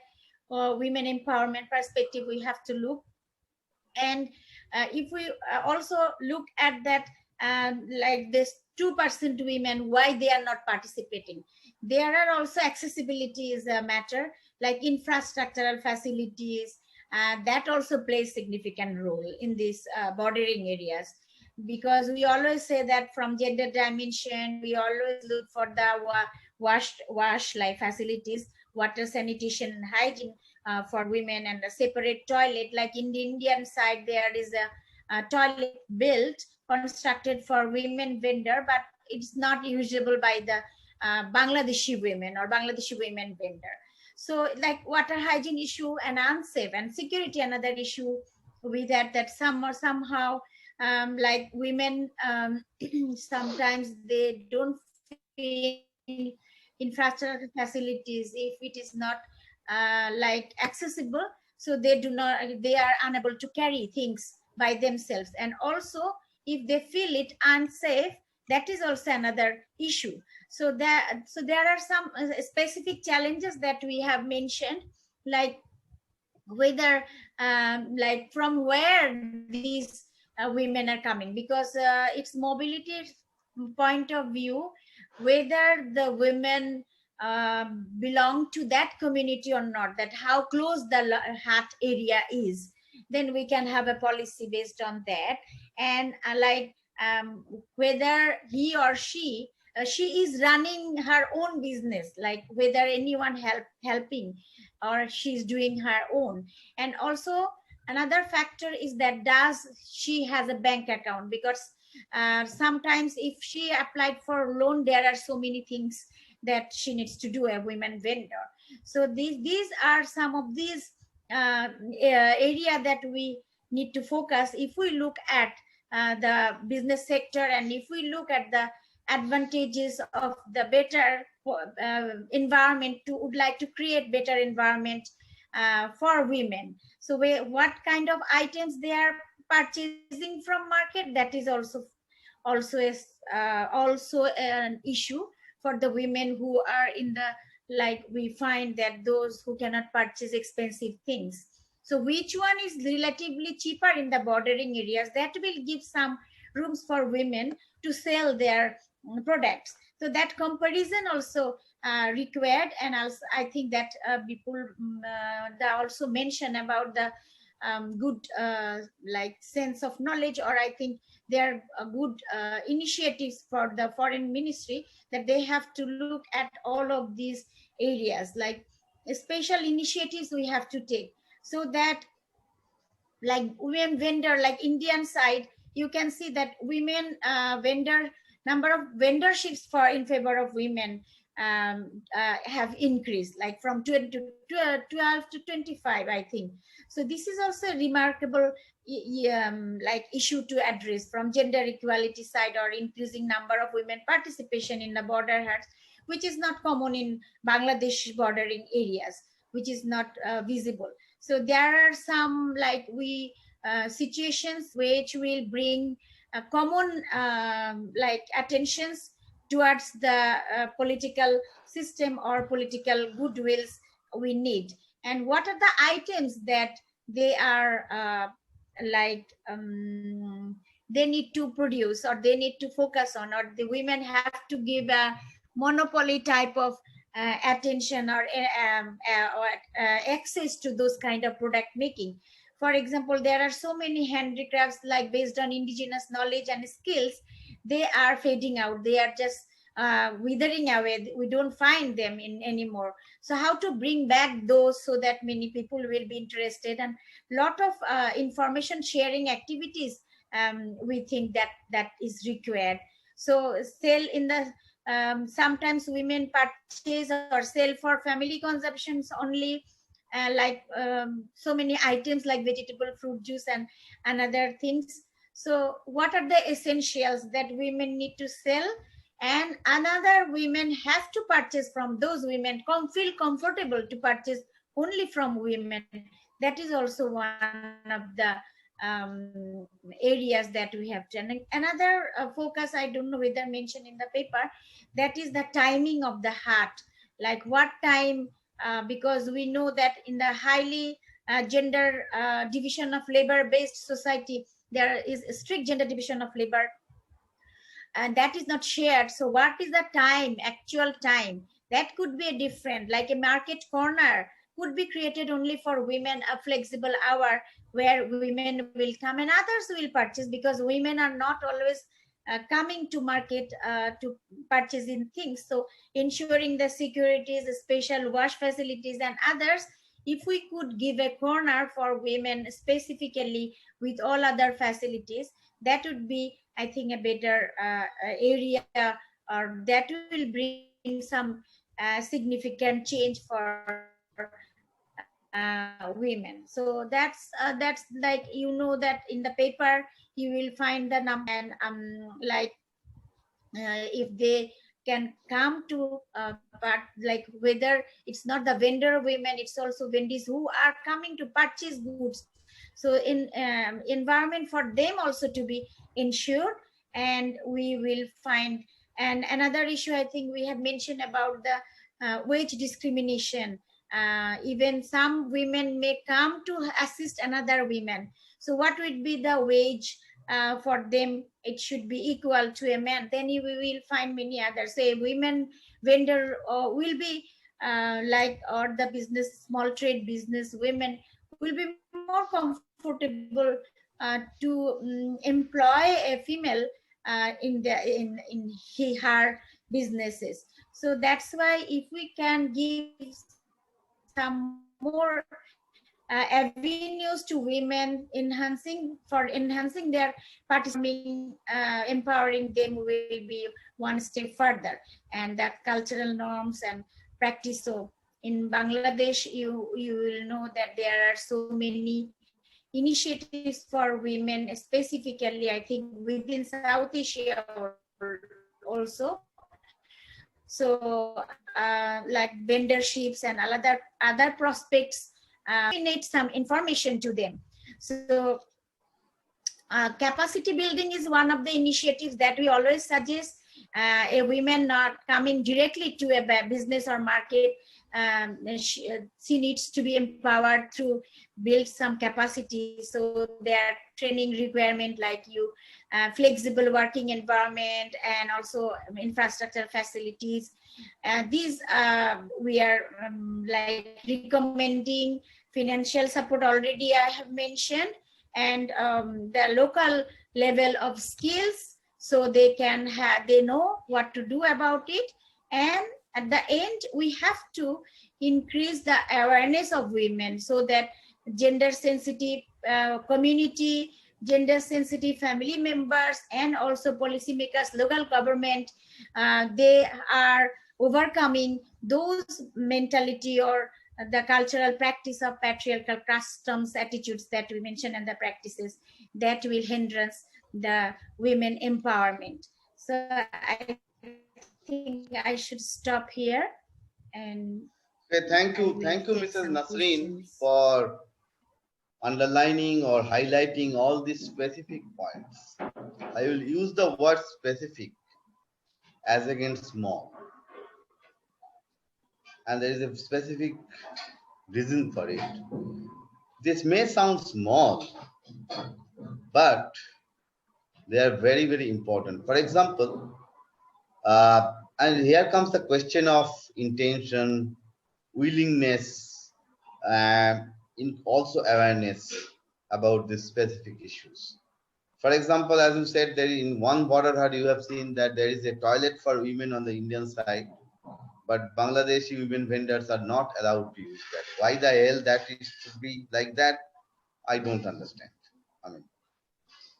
women empowerment perspective we have to look. And if we also look at that like this 2% women, why they are not participating, there are also accessibility is a matter, like infrastructural facilities that also plays significant role in these bordering areas. Because we always say that from gender dimension, we always look for the wash like facilities, water, sanitation and hygiene for women, and a separate toilet. Like in the Indian side, there is a toilet built, constructed for women vendor, but it's not usable by the Bangladeshi women or Bangladeshi women vendor. So like water hygiene issue and unsafe, and security another issue with that somehow like women sometimes they don't feel infrastructure facilities if it is not like accessible, so they are unable to carry things by themselves. And also if they feel it unsafe, that is also another issue. So there are some specific challenges that we have mentioned, like whether like from where these women are coming, because it's mobility point of view, whether the women belong to that community or not, that how close the Haat area is, then we can have a policy based on that. And whether he or she is running her own business, like whether anyone helping or she's doing her own. And also another factor is that does she has a bank account, because sometimes if she applied for loan, there are so many things that she needs to do, a women vendor. So these are some of these area that we need to focus if we look at the business sector, and if we look at the advantages of the better environment, would like to create better environment for women. So what kind of items they are purchasing from market, that is also an issue for the women who are in the, like we find that those who cannot purchase expensive things. So which one is relatively cheaper in the bordering areas, that will give some rooms for women to sell their products. So that comparison also required. And also I think that people they also mention about the good like sense of knowledge, or I think there are good initiatives for the foreign ministry, that they have to look at all of these areas, like special initiatives we have to take, so that like women vendor, like Indian side, you can see that women vendor, number of vendorships for in favor of women have increased, like from 12 to 25, I think. So this is also a remarkable like issue to address from gender equality side, or increasing number of women participation in the border Haats, which is not common in Bangladesh bordering areas, which is not visible. So there are some like situations which will bring a common like attentions towards the political system or political goodwills we need. And what are the items that they are they need to produce, or they need to focus on, or the women have to give monopoly type of attention or access to those kind of product making. For example, there are so many handicrafts like based on indigenous knowledge and skills. They are fading out. They are just withering away. We don't find them in anymore. So how to bring back those so that many people will be interested, and lot of information sharing activities we think that is required. So sell in the sometimes women purchase or sell for family consumptions only, like so many items like vegetable, fruit juice and other things. So what are the essentials that women need to sell, and another women have to purchase from those women, feel comfortable to purchase only from women. That is also one of the areas that we have done. Another focus, I don't know whether mentioned in the paper, that is the timing of the Haat. Like what time, because we know that in the highly gender division of labor based society, there is a strict gender division of labor, and that is not shared. So what is the time, actual time? That could be a different, like a market corner could be created only for women, a flexible hour where women will come and others will purchase, because women are not always coming to market to purchase in things. So ensuring the securities, special wash facilities and others, if we could give a corner for women specifically with all other facilities, that would be, I think, a better area, or that will bring some significant change for women. So that's like, you know, that in the paper you will find the number, and like if they can come to part, like whether it's not the vendor women, it's also vendors who are coming to purchase goods. So in environment for them also to be ensured, and we will find. And another issue I think we have mentioned about the wage discrimination. Even some women may come to assist another women. So what would be the wage for them? It should be equal to a man. Then we will find many others. Say women vendor will be like, or the business, small trade business women will be more comfortable to employ a female in her businesses. So that's why if we can give some more avenues to women, enhancing their participation, empowering them will be one step further. And that cultural norms and practice. So in Bangladesh, you will know that there are so many initiatives for women, specifically I think within South Asia also. So like vendorships and other prospects, we need some information to them. So capacity building is one of the initiatives that we always suggest. A woman not coming directly to a business or market, she needs to be empowered to build some capacity. So their training requirement, like flexible working environment, and also infrastructure facilities. These we are like recommending financial support already I have mentioned, and the local level of skills, so they know what to do about it. And at the end, we have to increase the awareness of women, so that gender sensitive community, gender sensitive family members, and also policymakers, local government, they are overcoming those mentality or the cultural practice of patriarchal customs, attitudes that we mentioned, and the practices that will hindrance the women empowerment. So I think I should stop here. And okay, thank you, Mrs. Nasreen, for underlining or highlighting all these specific points. I will use the word specific as against small, and there is a specific reason for it. This may sound small, but they are very, very important. For example, And here comes the question of intention, willingness, in also awareness about the specific issues. For example, as you said, there in one border hut you have seen that there is a toilet for women on the Indian side, but Bangladeshi women vendors are not allowed to use that. Why the hell that it should be like that? I don't understand. I mean,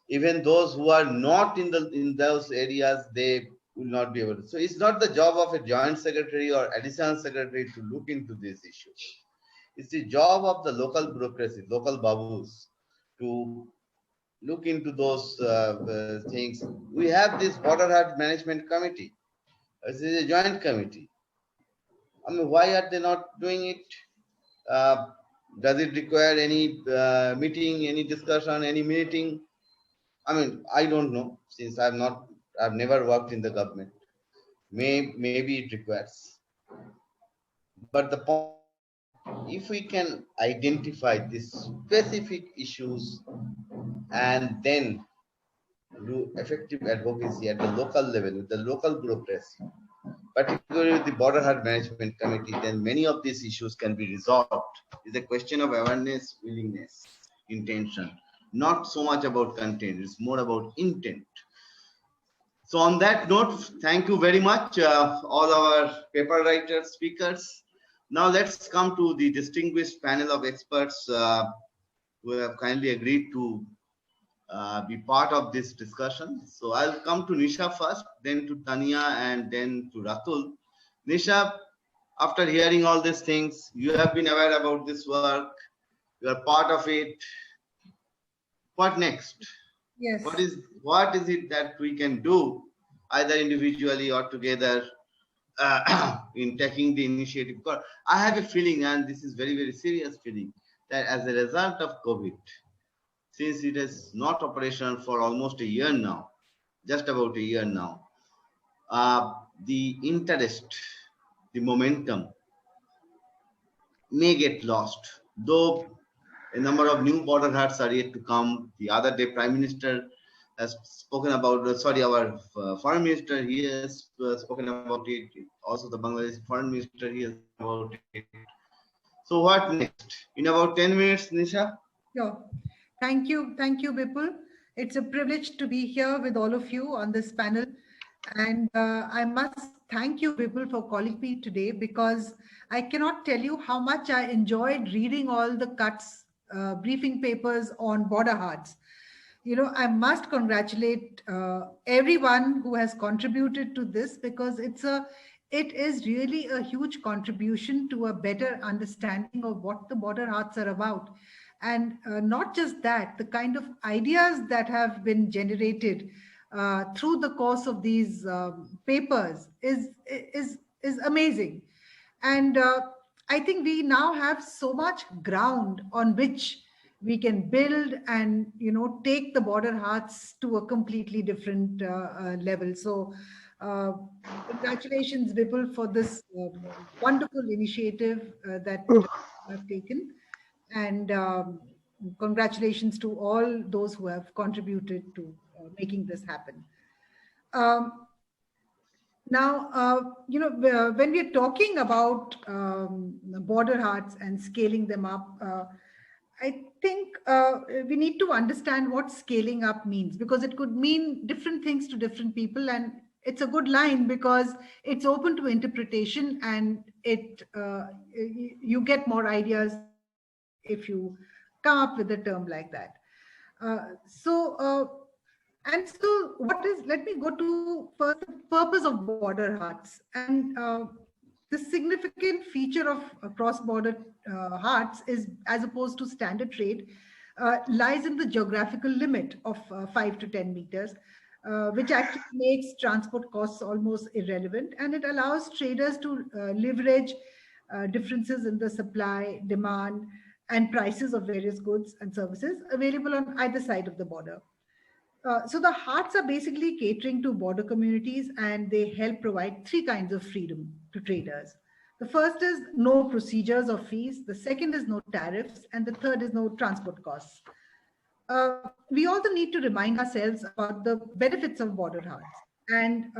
even those who are not in those areas, they will not be able to. So it's not the job of a joint secretary or additional secretary to look into these issues. It's the job of the local bureaucracy, local babus, to look into those things. We have this border hut management committee. This is a joint committee. I mean, why are they not doing it? Does it require any meeting, any discussion, any meeting? I mean, I don't know, since I've never worked in the government. Maybe it requires. But the point, if we can identify these specific issues and then do effective advocacy at the local level with the local bureaucracy, particularly with the border hut management committee, then many of these issues can be resolved. It's a question of awareness, willingness, intention. Not so much about content, it's more about intent. So on that note, thank you very much, all our paper writers, speakers. Now let's come to the distinguished panel of experts who have kindly agreed to be part of this discussion. So I'll come to Nisha first, then to Tanya, and then to Ratul. Nisha, after hearing all these things, you have been aware about this work, you are part of it. What next? Yes. What is it that we can do, either individually or together, in taking the initiative? I have a feeling, and this is very, very serious feeling, that as a result of COVID, since it is not operational for almost a year now, just about a year now, the interest, the momentum may get lost, though a number of new border huts are yet to come. The other day, Prime Minister has spoken about, our Foreign Minister, he has spoken about it. Also, the Bangladeshi Foreign Minister, he has spoken about it. So what next? In about 10 minutes, Nisha? Sure. Thank you, Bipul. It's a privilege to be here with all of you on this panel. And I must thank you, Bipul, for calling me today, because I cannot tell you how much I enjoyed reading all the cuts, briefing papers on border huts. You know, I must congratulate everyone who has contributed to this, because it is really a huge contribution to a better understanding of what the border huts are about. And not just that, the kind of ideas that have been generated through the course of these papers is amazing. And I think we now have so much ground on which we can build and, you know, take the border huts to a completely different level. So congratulations, Vipul, for this wonderful initiative that you have taken. And congratulations to all those who have contributed to making this happen. Now, you know, when we're talking about border huts and scaling them up, I think we need to understand what scaling up means, because it could mean different things to different people. And it's a good line because it's open to interpretation, and you get more ideas if you come up with a term like that. So let me go to first the purpose of border huts. And the significant feature of cross-border huts is, as opposed to standard trade, lies in the geographical limit of 5 to 10 meters, which actually makes transport costs almost irrelevant. And it allows traders to leverage differences in the supply, demand, and prices of various goods and services available on either side of the border. So the huts are basically catering to border communities, and they help provide three kinds of freedom to traders. The first is no procedures or fees. The second is no tariffs. And the third is no transport costs. We also need to remind ourselves about the benefits of border huts. And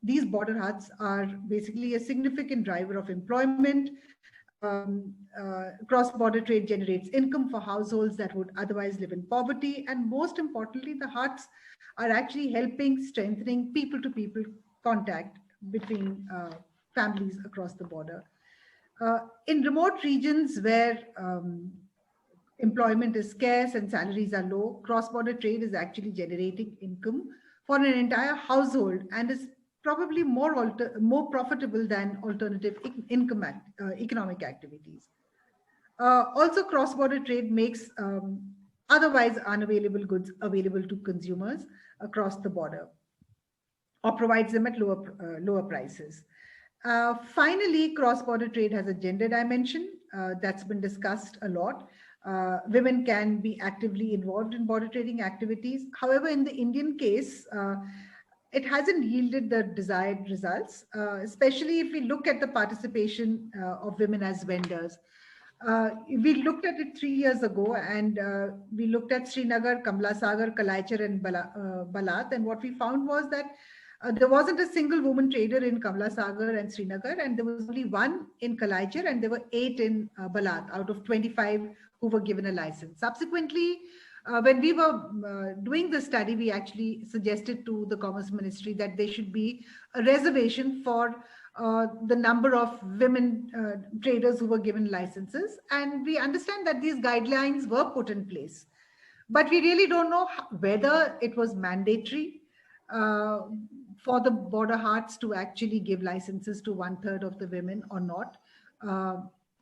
these border huts are basically a significant driver of employment. Cross-border trade generates income for households that would otherwise live in poverty. And most importantly, the huts are actually helping strengthening people-to-people contact between families across the border. In remote regions where employment is scarce and salaries are low, cross-border trade is actually generating income for an entire household and is probably more profitable than alternative income economic activities. Also, cross-border trade makes otherwise unavailable goods available to consumers across the border, or provides them at lower prices. Finally, cross-border trade has a gender dimension that's been discussed a lot. Women can be actively involved in border trading activities. However, in the Indian case, it hasn't yielded the desired results, especially if we look at the participation of women as vendors. We looked at it 3 years ago, and we looked at Srinagar, Kamla Sagar, Kalaichar, and Balat, and what we found was that there wasn't a single woman trader in Kamla Sagar and Srinagar, and there was only one in Kalaichar, and there were 8 in Balat out of 25 who were given a license. Subsequently, when we were doing the study, we actually suggested to the Commerce Ministry that there should be a reservation for the number of women traders who were given licenses. And we understand that these guidelines were put in place, but we really don't know whether it was mandatory for the border huts to actually give licenses to 1/3 of the women or not.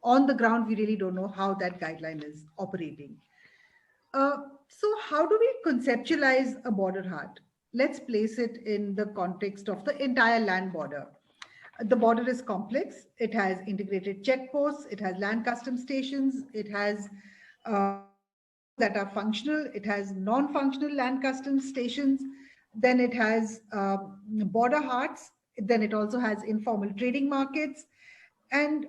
On the ground, we really don't know how that guideline is operating. So how do we conceptualize a border hut? Let's place it in the context of the entire land border. The border is complex. It has integrated checkposts. It has land custom stations. It has that are functional. It has non-functional land custom stations. Then it has border huts. Then it also has informal trading markets. And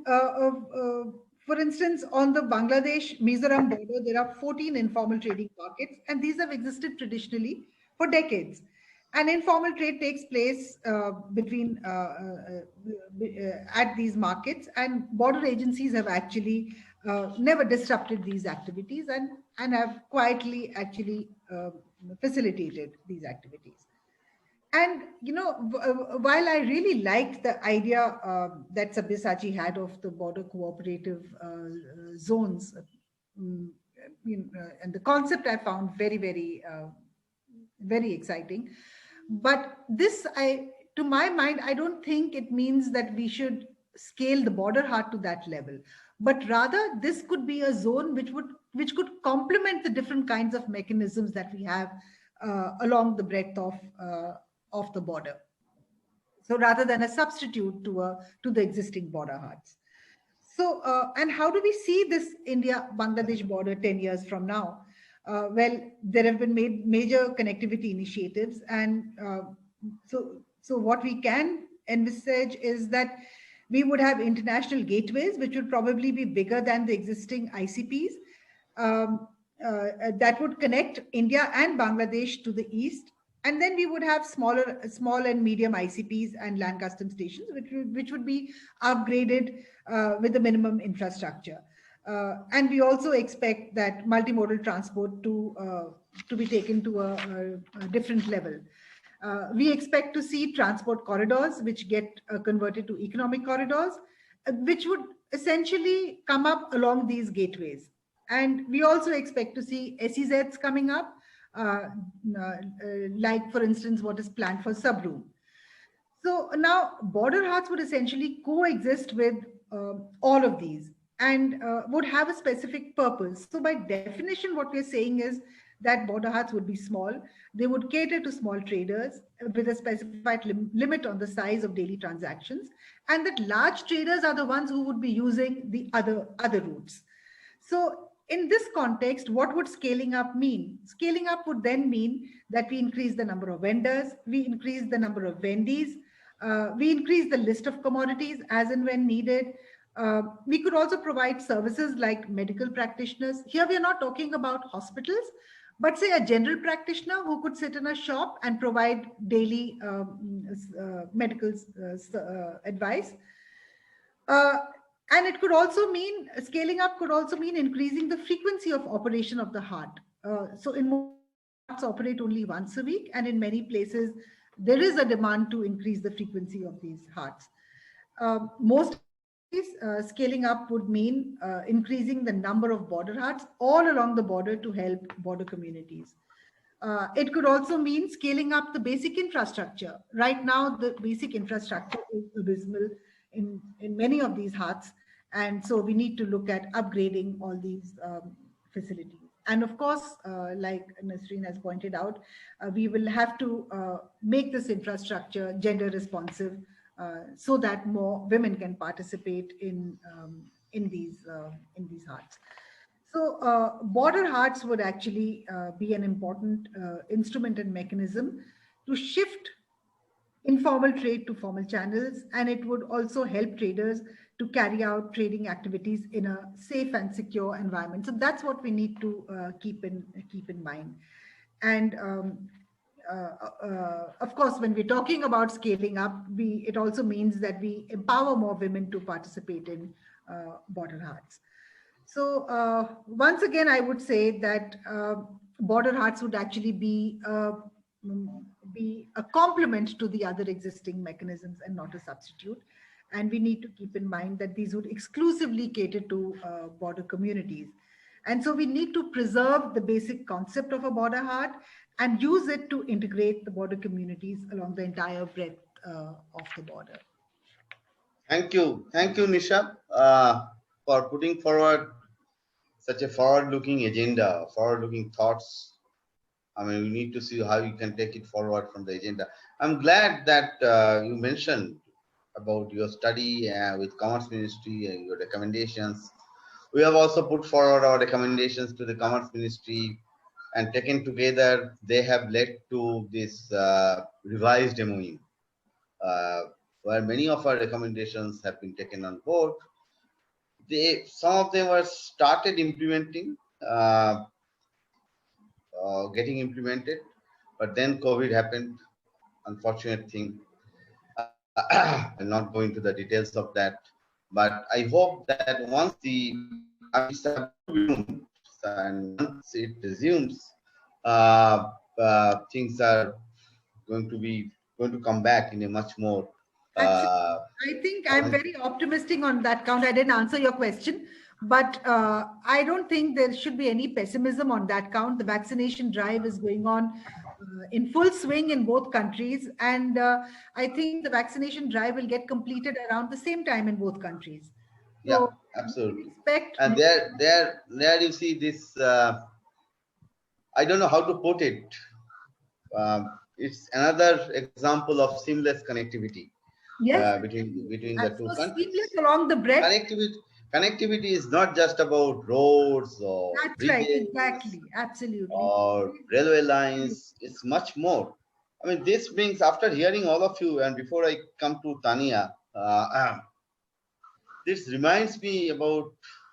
for instance, on the Bangladesh-Mizoram border, there are 14 informal trading markets, and these have existed traditionally for decades. And informal trade takes place at these markets, and border agencies have actually never disrupted these activities and have quietly actually facilitated these activities. And, you know, while I really liked the idea that Sabyasachi had of the border cooperative zones, and the concept I found very, very, very exciting. But this, to my mind, I don't think it means that we should scale the border hut to that level, but rather this could be a zone which could complement the different kinds of mechanisms that we have along the breadth of the border. So rather than a substitute to the existing border huts. So, and how do we see this India-Bangladesh border 10 years from now? Well, there have been major connectivity initiatives, and so what we can envisage is that we would have international gateways, which would probably be bigger than the existing ICPs, that would connect India and Bangladesh to the east. And then we would have small and medium ICPs and land custom stations, which would be upgraded with the minimum infrastructure. And we also expect that multimodal transport to be taken to a different level. We expect to see transport corridors, which get converted to economic corridors, which would essentially come up along these gateways. And we also expect to see SEZs coming up, like, for instance, what is planned for Sabroom. So now border huts would essentially coexist with all of these and would have a specific purpose. So by definition, what we're saying is that border huts would be small. They would cater to small traders with a specified limit on the size of daily transactions, and that large traders are the ones who would be using the other routes. So in this context, what would scaling up mean? Scaling up would then mean that we increase the number of vendors, we increase the number of vendees, we increase the list of commodities as and when needed. We could also provide services like medical practitioners. Here we are not talking about hospitals, But say a general practitioner who could sit in a shop and provide daily medical advice. And it could also mean scaling up could also mean increasing the frequency of operation of the heart. So in most hearts operate only once a week, and in many places there is a demand to increase the frequency of these hearts. Most scaling up would mean increasing the number of border hearts all along the border to help border communities. It could also mean scaling up the basic infrastructure. Right now, the basic infrastructure is abysmal in many of these hearts. And so we need to look at upgrading all these facilities. And of course, like Nasreen has pointed out, we will have to make this infrastructure gender responsive so that more women can participate in these hearts. So border hearts would actually be an important instrument and mechanism to shift informal trade to formal channels, and it would also help traders to carry out trading activities in a safe and secure environment. So that's what we need to keep in mind. And of course, when we're talking about scaling up, it also means that we empower more women to participate in border hearts. So once again, I would say that border hearts would actually be a complement to the other existing mechanisms and not a substitute. And we need to keep in mind that these would exclusively cater to border communities. And so we need to preserve the basic concept of a border heart and use it to integrate the border communities along the entire breadth of the border. Thank you, Nisha, for putting forward such a forward-looking agenda, forward-looking thoughts. I mean, we need to see how you can take it forward from the agenda. I'm glad that you mentioned about your study with Commerce Ministry and your recommendations. We have also put forward our recommendations to the Commerce Ministry, and taken together, they have led to this revised MOU, where many of our recommendations have been taken on board. Some of them were started implementing, getting implemented, but then COVID happened. Unfortunate thing. I'll not go into the details of that, but I hope that once the and once it resumes, things are going to come back in a much more. I think I'm very optimistic on that count. I didn't answer your question, but I don't think there should be any pessimism on that count. The vaccination drive is going on in full swing in both countries, and I think the vaccination drive will get completed around the same time in both countries. Yeah, so absolutely. Expect and there you see this. I don't know how to put it. It's another example of seamless connectivity. Yes, between the two countries. Seamless along the breadth. Connectivity is not just about roads or bridges, right, exactly, absolutely, or railway lines. It's much more. I mean, this brings, after hearing all of you, and before I come to Tania, this reminds me about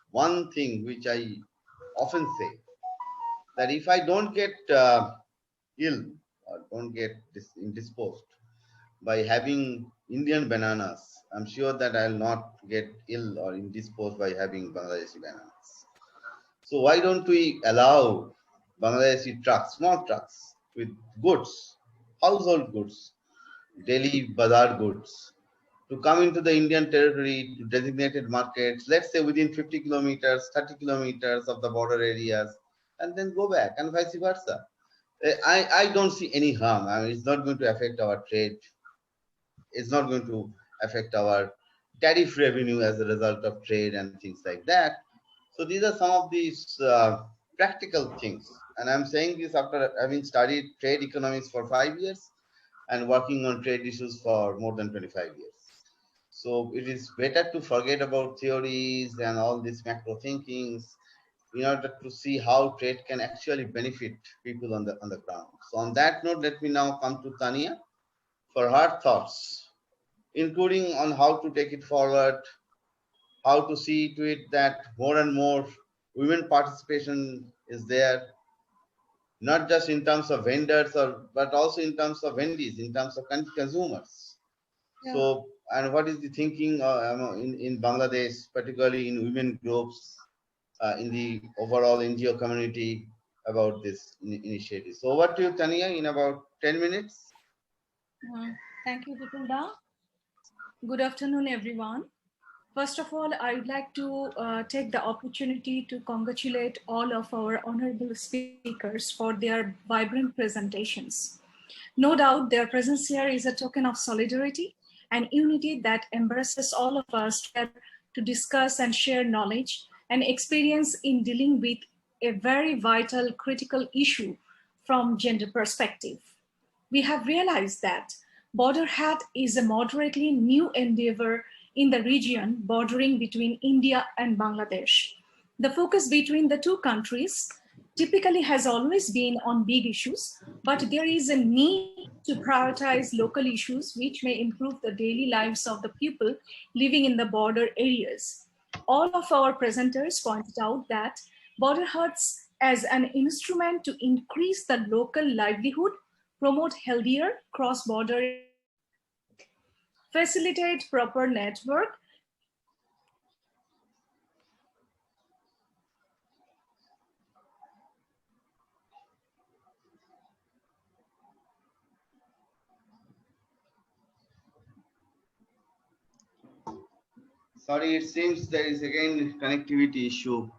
one thing which I often say, that if I don't get ill or don't get indisposed by having Indian bananas, I'm sure that I'll not get ill or indisposed by having Bangladeshi bananas. So why don't we allow Bangladeshi trucks, small trucks with goods, household goods, daily bazar goods, to come into the Indian territory to designated markets, let's say within 50 kilometers, 30 kilometers of the border areas, and then go back, and vice versa. I don't see any harm. I mean, it's not going to affect our trade. It's not going to affect our tariff revenue as a result of trade and things like that. So these are some of these practical things. And I'm saying this after having studied trade economics for 5 years and working on trade issues for more than 25 years. So it is better to forget about theories and all these macro thinkings in order to see how trade can actually benefit people on the ground. So on that note, let me now come to Tania for her thoughts, including on how to take it forward, how to see to it that more and more women participation is there, not just in terms of vendors but also in terms of vendies, in terms of consumers. Yeah. So, and what is the thinking in Bangladesh, particularly in women groups, in the overall NGO community about this initiative? So over to you, Tania, in about 10 minutes. Thank you, Vipulda. Good afternoon, everyone. First of all, I would like to take the opportunity to congratulate all of our honorable speakers for their vibrant presentations. No doubt their presence here is a token of solidarity and unity that embraces all of us together to discuss and share knowledge and experience in dealing with a very vital, critical issue from gender perspective. We have realized that Border Hat is a moderately new endeavor in the region bordering between India and Bangladesh. The focus between the two countries typically has always been on big issues, but there is a need to prioritize local issues which may improve the daily lives of the people living in the border areas. All of our presenters pointed out that border huts as an instrument to increase the local livelihood, promote healthier cross-border, facilitate proper network, Sorry, it seems there is again connectivity issue.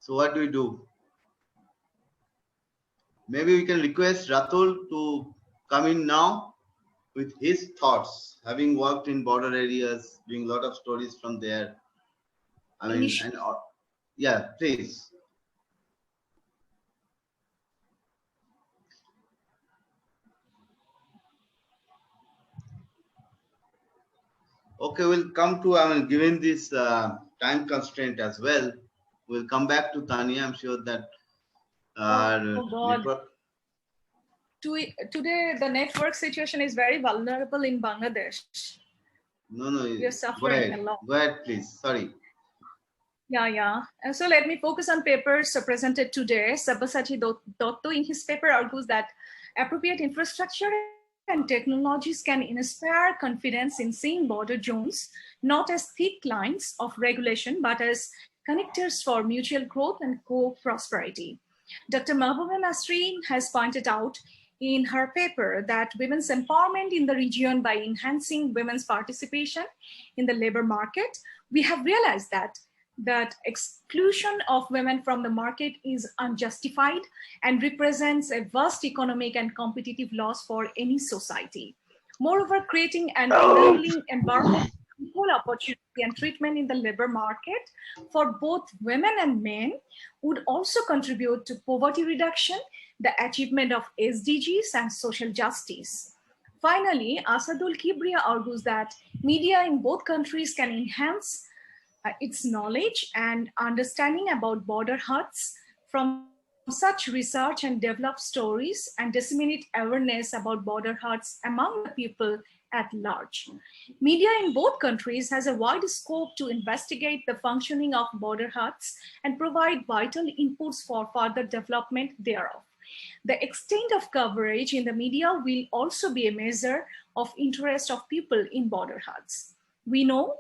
So what do we do? Maybe we can request Ratul to come in now with his thoughts, having worked in border areas, doing a lot of stories from there. I mean, yeah, please. Okay, we'll come to, given this time constraint as well, we'll come back to Tanya. I'm sure that. Today, the network situation is very vulnerable in Bangladesh. No, we are suffering a lot. Go ahead, please. Sorry. Yeah. And so let me focus on papers presented today. Sabasati Dotto in his paper argues that appropriate infrastructure and technologies can inspire confidence in seeing border zones, not as thick lines of regulation, but as connectors for mutual growth and co-prosperity. Dr. Mahbooba Nasreen has pointed out in her paper that women's empowerment in the region by enhancing women's participation in the labor market, we have realized that exclusion of women from the market is unjustified and represents a vast economic and competitive loss for any society. Moreover, creating an enabling environment for equal opportunity and treatment in the labor market for both women and men would also contribute to poverty reduction, the achievement of SDGs and social justice. Finally, Asadul Kibriya argues that media in both countries can enhance its knowledge and understanding about border huts from such research and develop stories and disseminate awareness about border huts among the people at large. Media in both countries has a wide scope to investigate the functioning of border huts and provide vital inputs for further development thereof. The extent of coverage in the media will also be a measure of interest of people in border huts. We know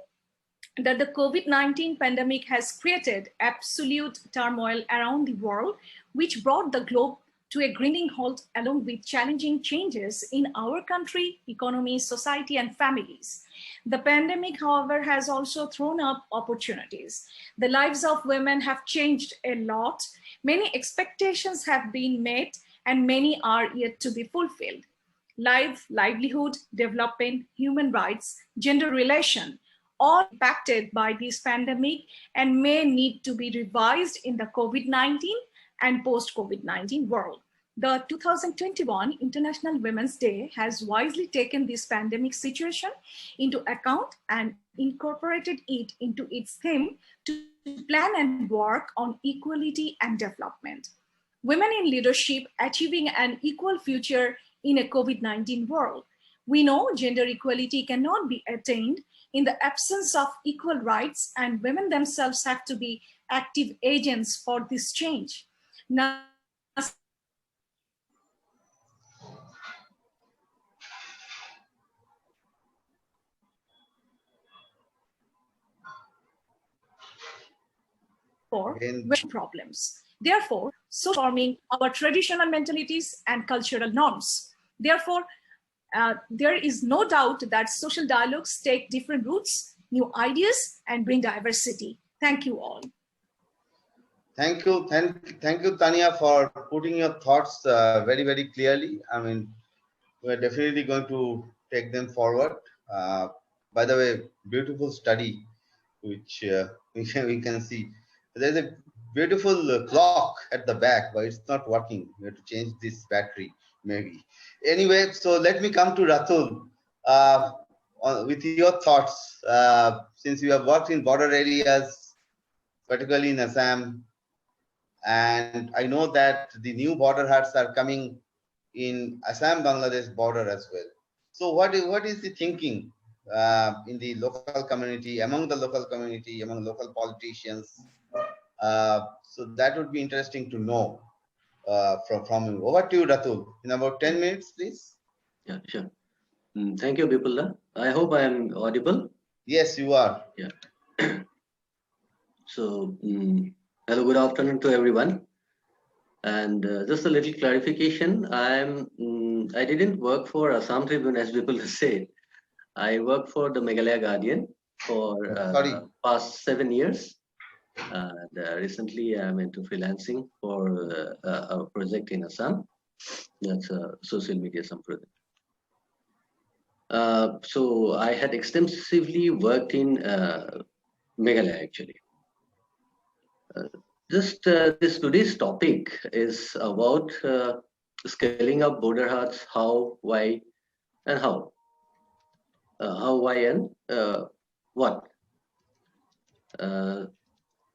that the COVID-19 pandemic has created absolute turmoil around the world, which brought the globe to a grinding halt along with challenging changes in our country, economy, society, and families. The pandemic, however, has also thrown up opportunities. The lives of women have changed a lot. Many expectations have been met and many are yet to be fulfilled. Life, livelihood, development, human rights, gender relation, all impacted by this pandemic and may need to be revised in the COVID-19 and post-COVID-19 world. The 2021 International Women's Day has wisely taken this pandemic situation into account and incorporated it into its theme to plan and work on equality and development. Women in leadership achieving an equal future in a COVID-19 world. We know gender equality cannot be attained in the absence of equal rights, and women themselves have to be active agents for this change. Now, problems. Therefore, so forming our traditional mentalities and cultural norms. Therefore, there is no doubt that social dialogues take different routes, new ideas, and bring diversity. Thank you all. Thank you, Tanya, for putting your thoughts very, very clearly. I mean, we're definitely going to take them forward. By the way, beautiful study, which we can see. There's a beautiful clock at the back, but it's not working. We have to change this battery, maybe. Anyway, so let me come to Ratul with your thoughts. Since you have worked in border areas, particularly in Assam, and I know that the new border huts are coming in Assam-Bangladesh border as well. So what is the thinking in the local community, among the local community, among local politicians? So that would be interesting to know from you. Over to you, Ratul. In about 10 minutes, please. Yeah, sure. Thank you, Bipulda. I hope I am audible. Yes, you are. Yeah. So, hello, good afternoon to everyone. And just a little clarification. I didn't work for Assam Tribune, as people say. I worked for the Meghalaya Guardian for past 7 years. And recently, I'm into freelancing for a project in Assam. That's a social media Assam project. So I had extensively worked in Meghalaya, actually. Today's topic is about scaling up border huts, how, why, and how. How, why, and what.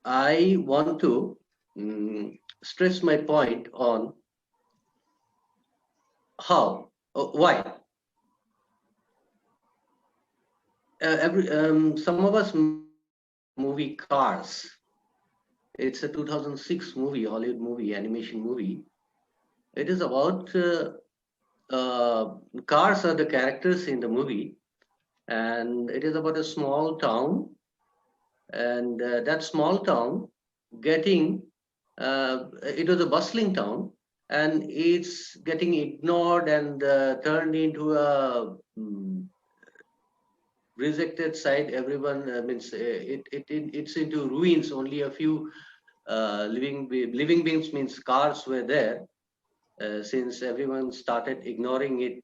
I want to stress my point on how, why. Some of us movie Cars. It's a 2006 movie, Hollywood movie, animation movie. It is about cars are the characters in the movie, and it is about a small town, and that small town getting it was a bustling town, and it's getting ignored and turned into a rejected site. Everyone it's into ruins. Only a few living beings, means cars, were there. Since everyone started ignoring it,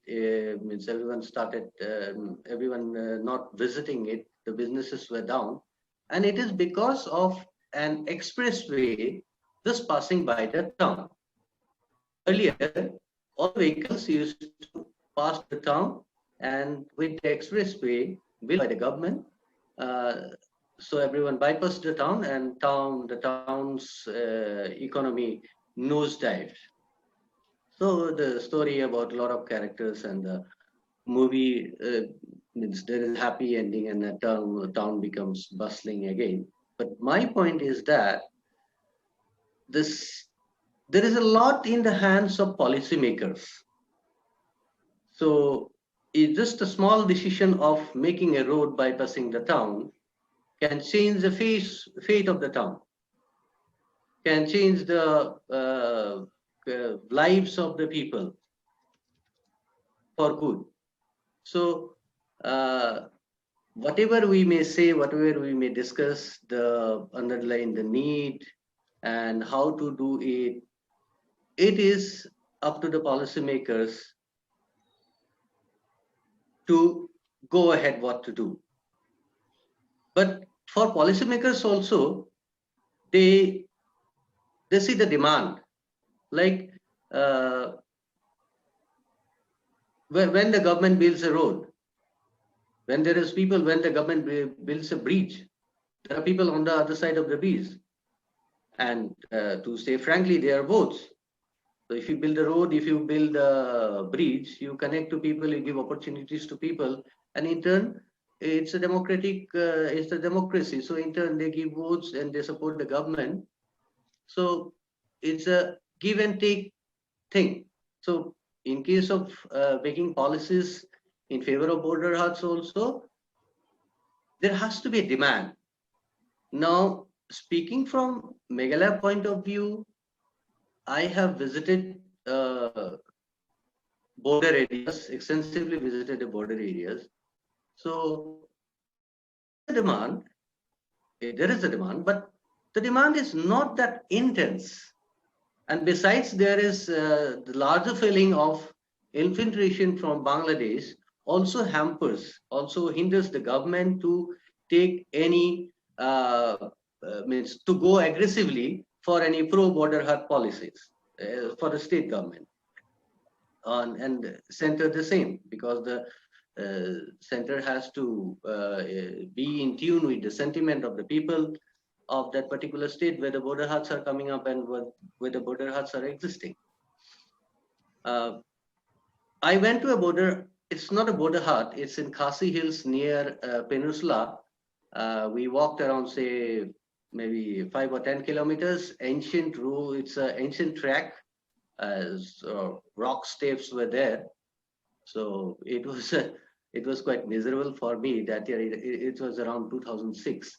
means everyone started not visiting it, the businesses were down, and it is because of an expressway just passing by the town. Earlier, all vehicles used to pass the town, and with the expressway built by the government, so everyone bypassed the town, and the town's economy nosedived. So the story about a lot of characters, and the movie means there is a happy ending, and the town becomes bustling again. But my point is that there is a lot in the hands of policymakers. So it's just a small decision of making a road bypassing the town can change the fate of the town, can change the lives of the people for good. So whatever we may say, whatever we may discuss, the underline the need and how to do it, it is up to the policymakers to go ahead what to do. But for policymakers also, they see the demand. Like when the government builds a road, when there is people, when the government builds a bridge, there are people on the other side of the bridge. And to say frankly, they are both. So if you build a road, if you build a bridge, you connect to people, you give opportunities to people, and in turn, it's a democratic, it's a democracy. So in turn, they give votes and they support the government. So it's a give and take thing. So in case of making policies in favor of border huts also, there has to be a demand. Now, speaking from Meghalaya point of view, I have visited border areas, extensively visited the border areas. So demand, there is a demand, but the demand is not that intense. And besides, there is the larger feeling of infiltration from Bangladesh also hinders the government to take any means to go aggressively for any pro-border hut policies for the state government. And center the same, because the center has to be in tune with the sentiment of the people of that particular state where the border huts are coming up and where the border huts are existing. I went to a border, it's not a border hut, it's in Khasi Hills near Peninsula. We walked around, say, maybe 5 or 10 kilometers, ancient road, it's an ancient track, so rock steps were there. So it was quite miserable for me that year. It was around 2006.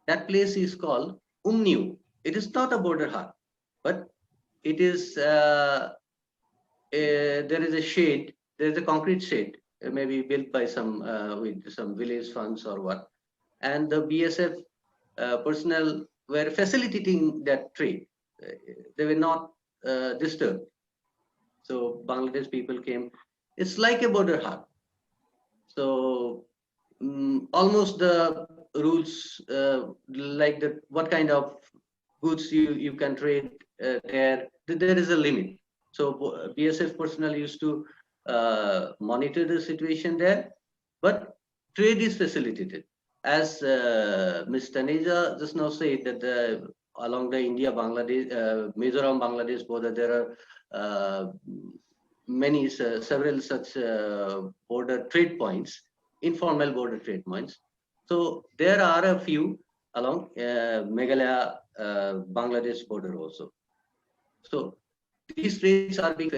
That place is called Umniu. It is not a border hut, but it is there is a shade. There is a concrete shade, maybe built by some with some village funds or what, and the BSF personnel were facilitating that trade. They were not disturbed. So Bangladesh people came. It's like a border hut. So almost the rules, like what kind of goods you can trade there. There is a limit. So BSF personnel used to monitor the situation there, but trade is facilitated. As Ms. Taneja just now said that along the India-Bangladesh, Mizoram-Bangladesh border, there are several such border trade points, informal border trade points. So there are a few along Meghalaya, Bangladesh border also. So these trades are being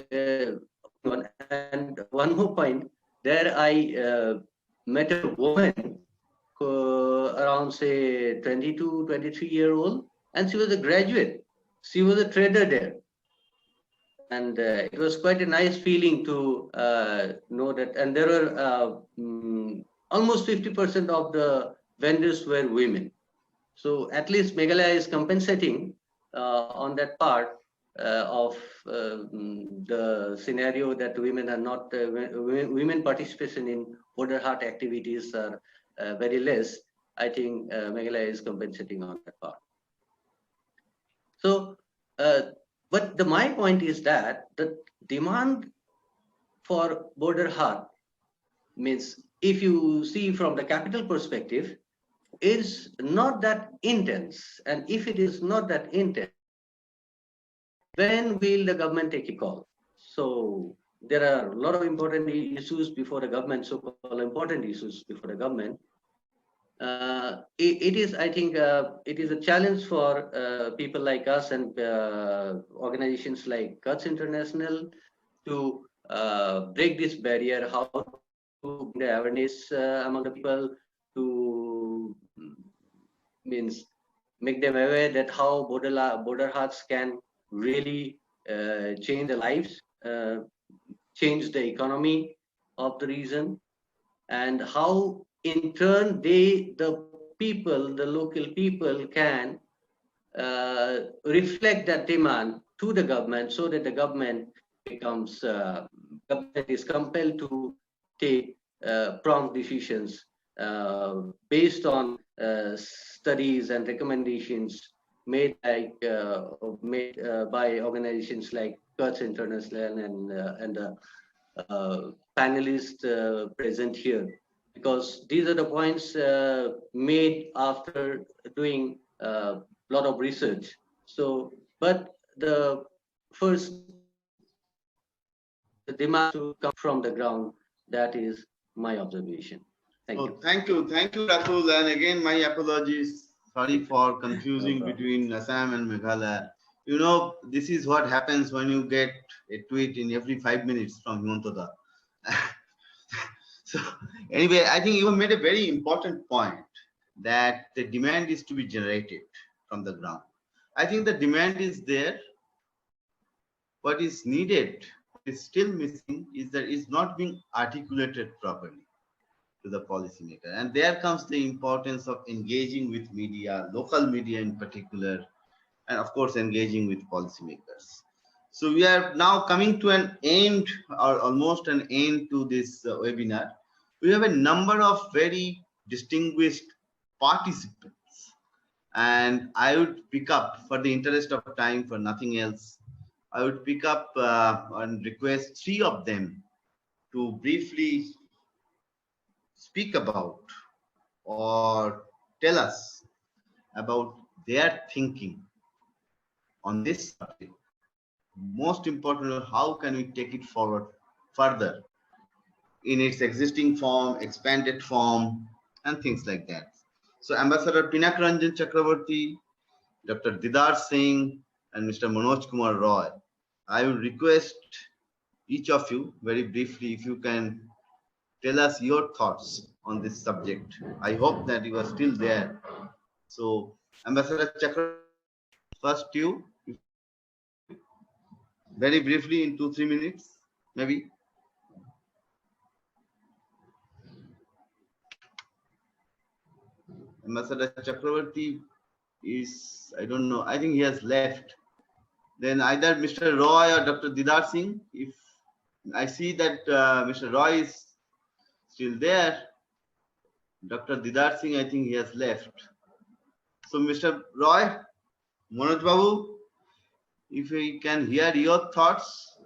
and one more point, there I met a woman around, say, 22, 23-year-old, and she was a graduate. She was a trader there. And it was quite a nice feeling to know that. And there were almost 50% of the vendors were women. So at least Meghalaya is compensating on that part of the scenario that women are not, women participation in border hut activities are very less. I think Meghalaya is compensating on that part. So, but my point is that the demand for border hut means, if you see from the capital perspective, is not that intense. And if it is not that intense, when will the government take a call? So there are a lot of important issues before the government, so-called important issues before the government. It is, I think, it is a challenge for people like us and organizations like Haats International to break this barrier, how to bring the awareness among the people, to means make them aware that how border huts can really change the lives, change the economy of the region, and how in turn the local people can reflect that demand to the government, so that the government is compelled to take prompt decisions based on studies and recommendations made by organizations like Haats International and the panelists present here, because these are the points made after doing a lot of research. So, but the first, the demand to come from the ground, that is my observation. Thank you. Thank you, Rakul. And again, my apologies. Sorry for confusing between Assam and Meghalaya. You know, this is what happens when you get a tweet in every 5 minutes from Himantoda. So anyway, I think you made a very important point that the demand is to be generated from the ground. I think the demand is there. What is needed, what is still missing, is that it's not being articulated properly to the policymaker. And there comes the importance of engaging with media, local media in particular, and of course, engaging with policymakers. So we are now coming to an end, or almost an end to this webinar. We have a number of very distinguished participants. And I would pick up, for the interest of time, for nothing else, I would pick up and request 3 of them to briefly speak about or tell us about their thinking on this subject. Most importantly, how can we take it forward further in its existing form, expanded form, and things like that. So Ambassador Pinak Ranjan Chakravarti, Dr. Didar Singh, and Mr. Manoj Kumar Roy, I will request each of you very briefly if you can tell us your thoughts on this subject. I hope that you are still there. So Ambassador Chakravarti, first you, very briefly in 2-3 minutes, maybe. Ambassador Chakravarti is, I don't know, I think he has left. Then either Mr. Roy or Dr. Didar Singh. If I see that Mr. Roy is still there, Dr. Didar Singh, I think he has left. So Mr. Roy, Manoj Babu, if we can hear your thoughts.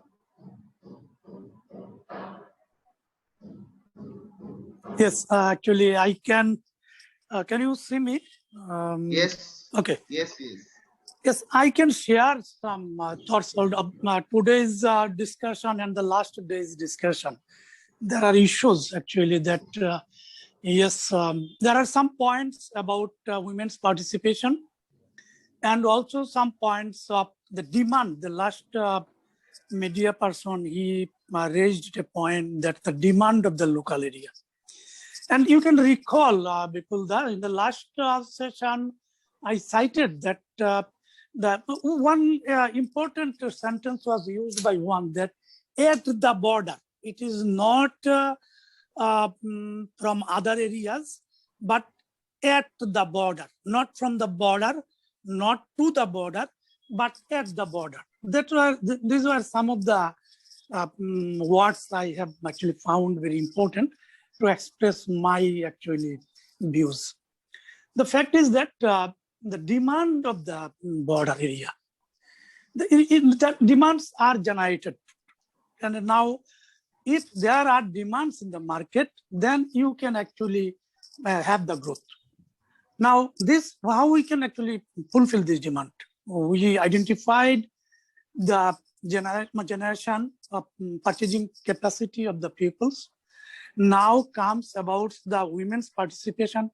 Yes, actually I can. Can you see me? Yes. Okay. Yes. Yes, I can share some thoughts of today's discussion and the last day's discussion. There are issues actually that, yes, there are some points about women's participation and also some points of the demand. The last media person, he raised a point that the demand of the local area. And you can recall, Bipulda, in the last session, I cited that the one important sentence was used by one, that at the border. It is not from other areas, but at the border, not from the border, not to the border, but at the border. These were some of the words I have actually found very important to express my actually views. The fact is that the demand of the border area, the demands are generated. And now, if there are demands in the market, then you can actually have the growth. Now, how we can actually fulfill this demand? We identified the generation of purchasing capacity of the peoples. Now comes about the women's participation.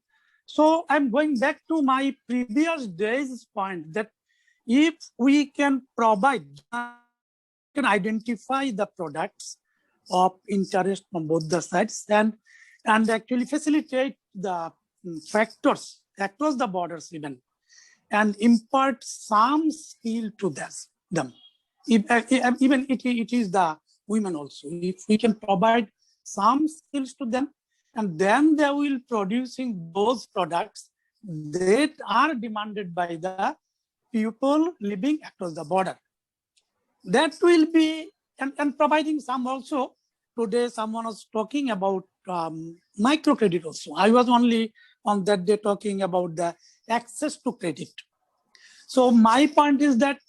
So I'm going back to my previous day's point that if we can provide, can identify the products of interest from both the sides and actually facilitate the factors across the borders even, and impart some skill to them. Even it is the women also. If we can provide some skills to them, and then they will producing those products that are demanded by the people living across the border. That will be, and providing some also. Today, someone was talking about microcredit also. I was only on that day talking about the access to credit. So my point is that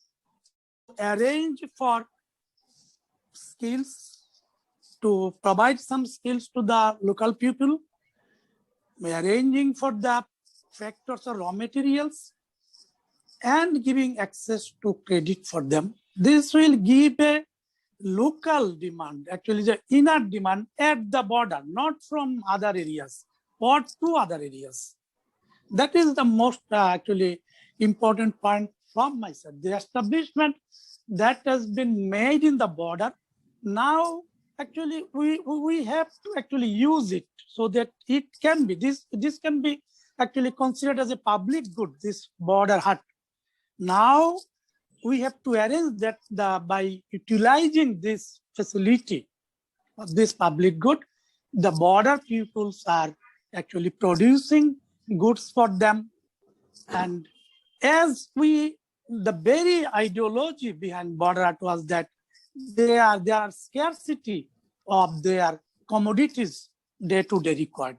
arrange for skills, to provide some skills to the local people, arranging for the factors or raw materials, and giving access to credit for them. This will give a local demand, actually the inner demand at the border, not from other areas, or to other areas. That is the most actually important point from my side. The establishment that has been made in the border, now actually we have to actually use it so that it can be, this can be actually considered as a public good, this border hut. Now we have to arrange that by utilizing this facility, this public good, the border peoples are actually producing goods for them. And as the very ideology behind border hut was that there are scarcity of their commodities day-to-day required.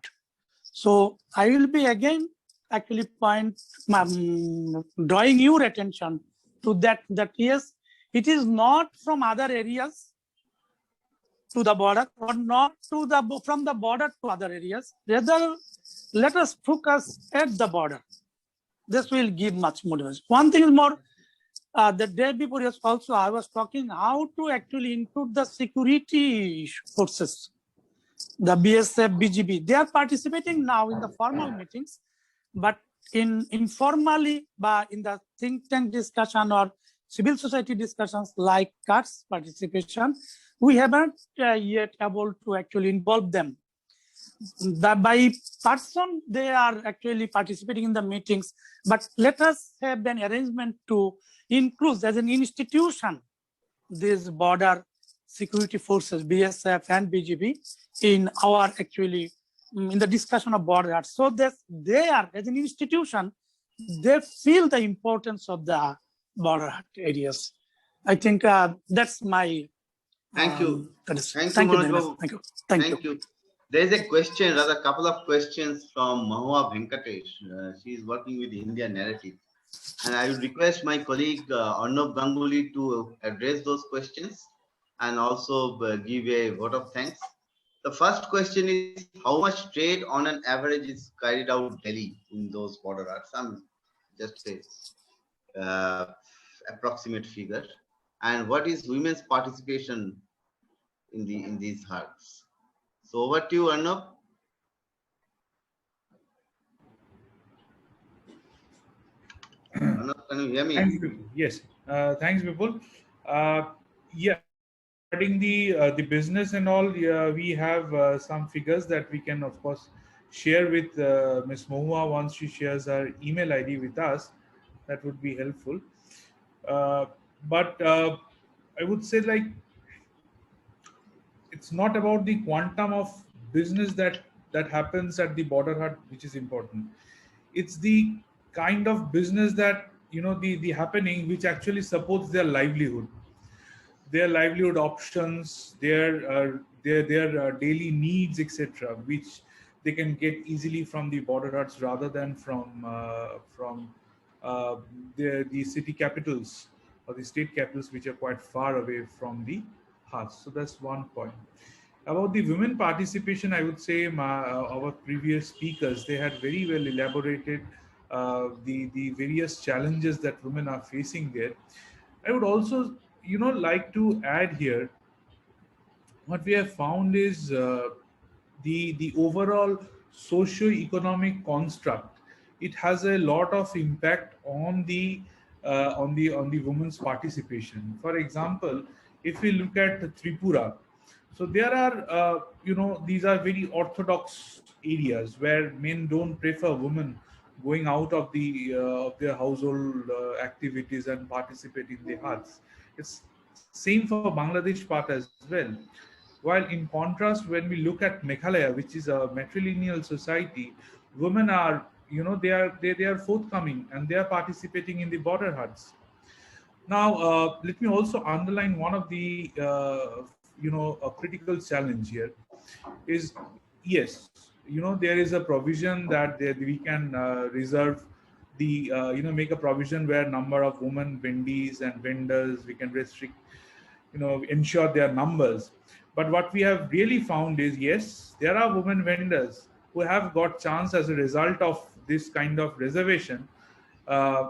So I will be again actually drawing your attention to that yes, it is not from other areas to the border, or not from the border to other areas. Rather, let us focus at the border. This will give much motivation. One thing is more, the day before also I was talking how to actually include the security forces, the BSF, BGB. They are participating now in the formal meetings, but informally, in the think tank discussion or civil society discussions like Haats participation, we haven't yet able to actually involve them. By person, they are actually participating in the meetings, but let us have an arrangement to include as an institution these border security forces, BSF and BGB, in our actually in the discussion of border hut, so that they are as an institution, they feel the importance of the border hut areas. I think that's my Thank you. Thank you very much. Thank you. There is a question, rather a couple of questions from Mahua Venkatesh. She is working with the India narrative. And I would request my colleague Arnav Ganguly to address those questions and also give a vote of thanks. The first question is, how much trade on an average is carried out daily in those border huts? Just a approximate figure. And what is women's participation in these huts? So over to you, Arnav. Arnav, can you hear me? Thanks, Vipul. Yes. Thanks, Vipul. Yeah, regarding the business and all, we have some figures that we can, of course, share with Ms. Mohua once she shares her email ID with us. That would be helpful. But I would say, like, it's not about the quantum of business that happens at the border hut which is important. It's the kind of business that the happening which actually supports their livelihood options, their daily needs, etc., which they can get easily from the border huts rather than from the city capitals or the state capitals, which are quite far away from the huts. So that's one point. About the women participation, I would say our previous speakers, they had very well elaborated the various challenges that women are facing there. I would also like to add here, what we have found is the overall socio-economic construct. It has a lot of impact on the women's participation. For example, if we look at Tripura, so there are these are very orthodox areas where men don't prefer women going out of their household activities and participate in the huts. It's same for Bangladesh part as well. While in contrast, when we look at Meghalaya, which is a matrilineal society, women are they are forthcoming and they are participating in the border huts. Now, let me also underline one of the a critical challenge here is, yes, there is a provision that we can reserve the make a provision where number of women vendees and vendors we can restrict, ensure their numbers. But what we have really found is, yes, there are women vendors who have got chance as a result of this kind of reservation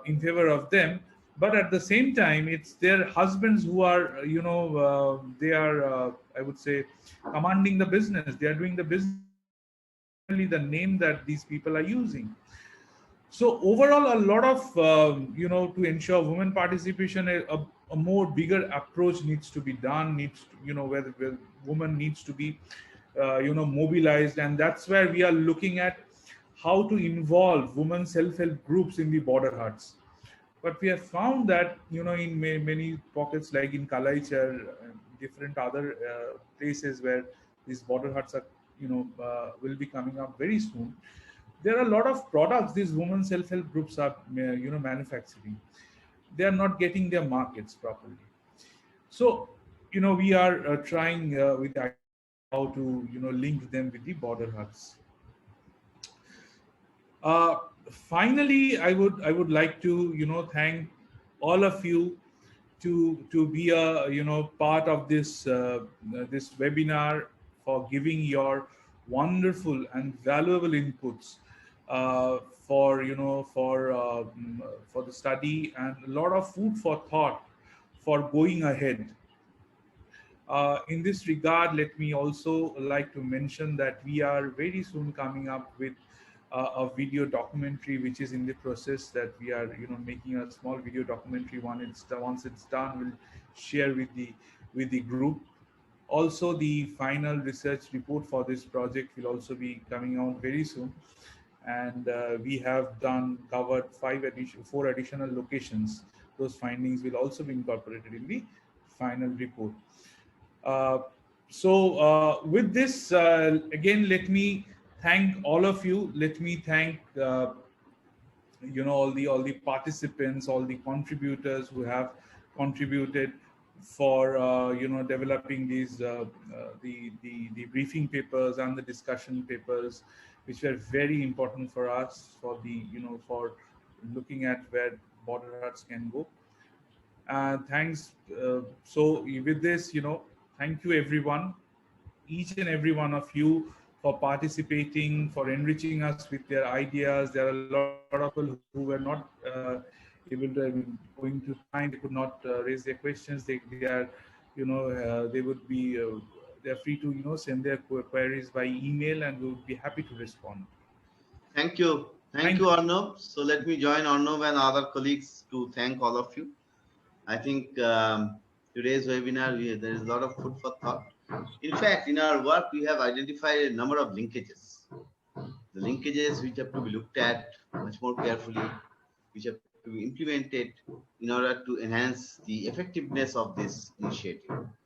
in favor of them. But at the same time, it's their husbands who are, they are, I would say, commanding the business. They are doing the business the name that these people are using. So overall, a lot of to ensure women participation, a more bigger approach needs to be done. Needs to, where women needs to be mobilized, and that's where we are looking at how to involve women self-help groups in the border huts. But we have found that in many pockets like in Kalaichar and different other places where these border huts are will be coming up very soon, there are a lot of products these women self-help groups are manufacturing. They are not getting their markets properly. So we are trying with the idea how to link them with the border huts. Finally, I would like to thank all of you to be a part of this this webinar, for giving your wonderful and valuable inputs for for the study, and a lot of food for thought for going ahead. In this regard, let me also like to mention that we are very soon coming up with a video documentary, which is in the process, that we are making a small video documentary. Once it's done, we'll share with the group. Also, the final research report for this project will also be coming out very soon, and we have covered 4 additional locations. Those findings will also be incorporated in the final report. With this, again, let me thank all of you. Let me thank all the participants, all the contributors who have contributed for developing these the briefing papers and the discussion papers, which were very important for us for the for looking at where border huts can go. Thanks. So with this, thank you everyone, each and every one of you, for participating, for enriching us with their ideas. There are a lot of people who were not able to going to time. They could not raise their questions. They are, they would be, they're free to send their queries by email, and we would be happy to respond. Thank you. Thank you, Arnav. So let me join Arnav and other colleagues to thank all of you. I think today's webinar, there is a lot of food for thought. In fact, in our work, we have identified a number of linkages. The linkages which have to be looked at much more carefully, which have to be implemented in order to enhance the effectiveness of this initiative.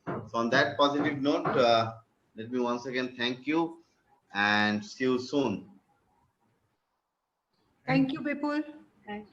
So on that positive note, let me once again thank you and see you soon. Thank you, Bipul. Thank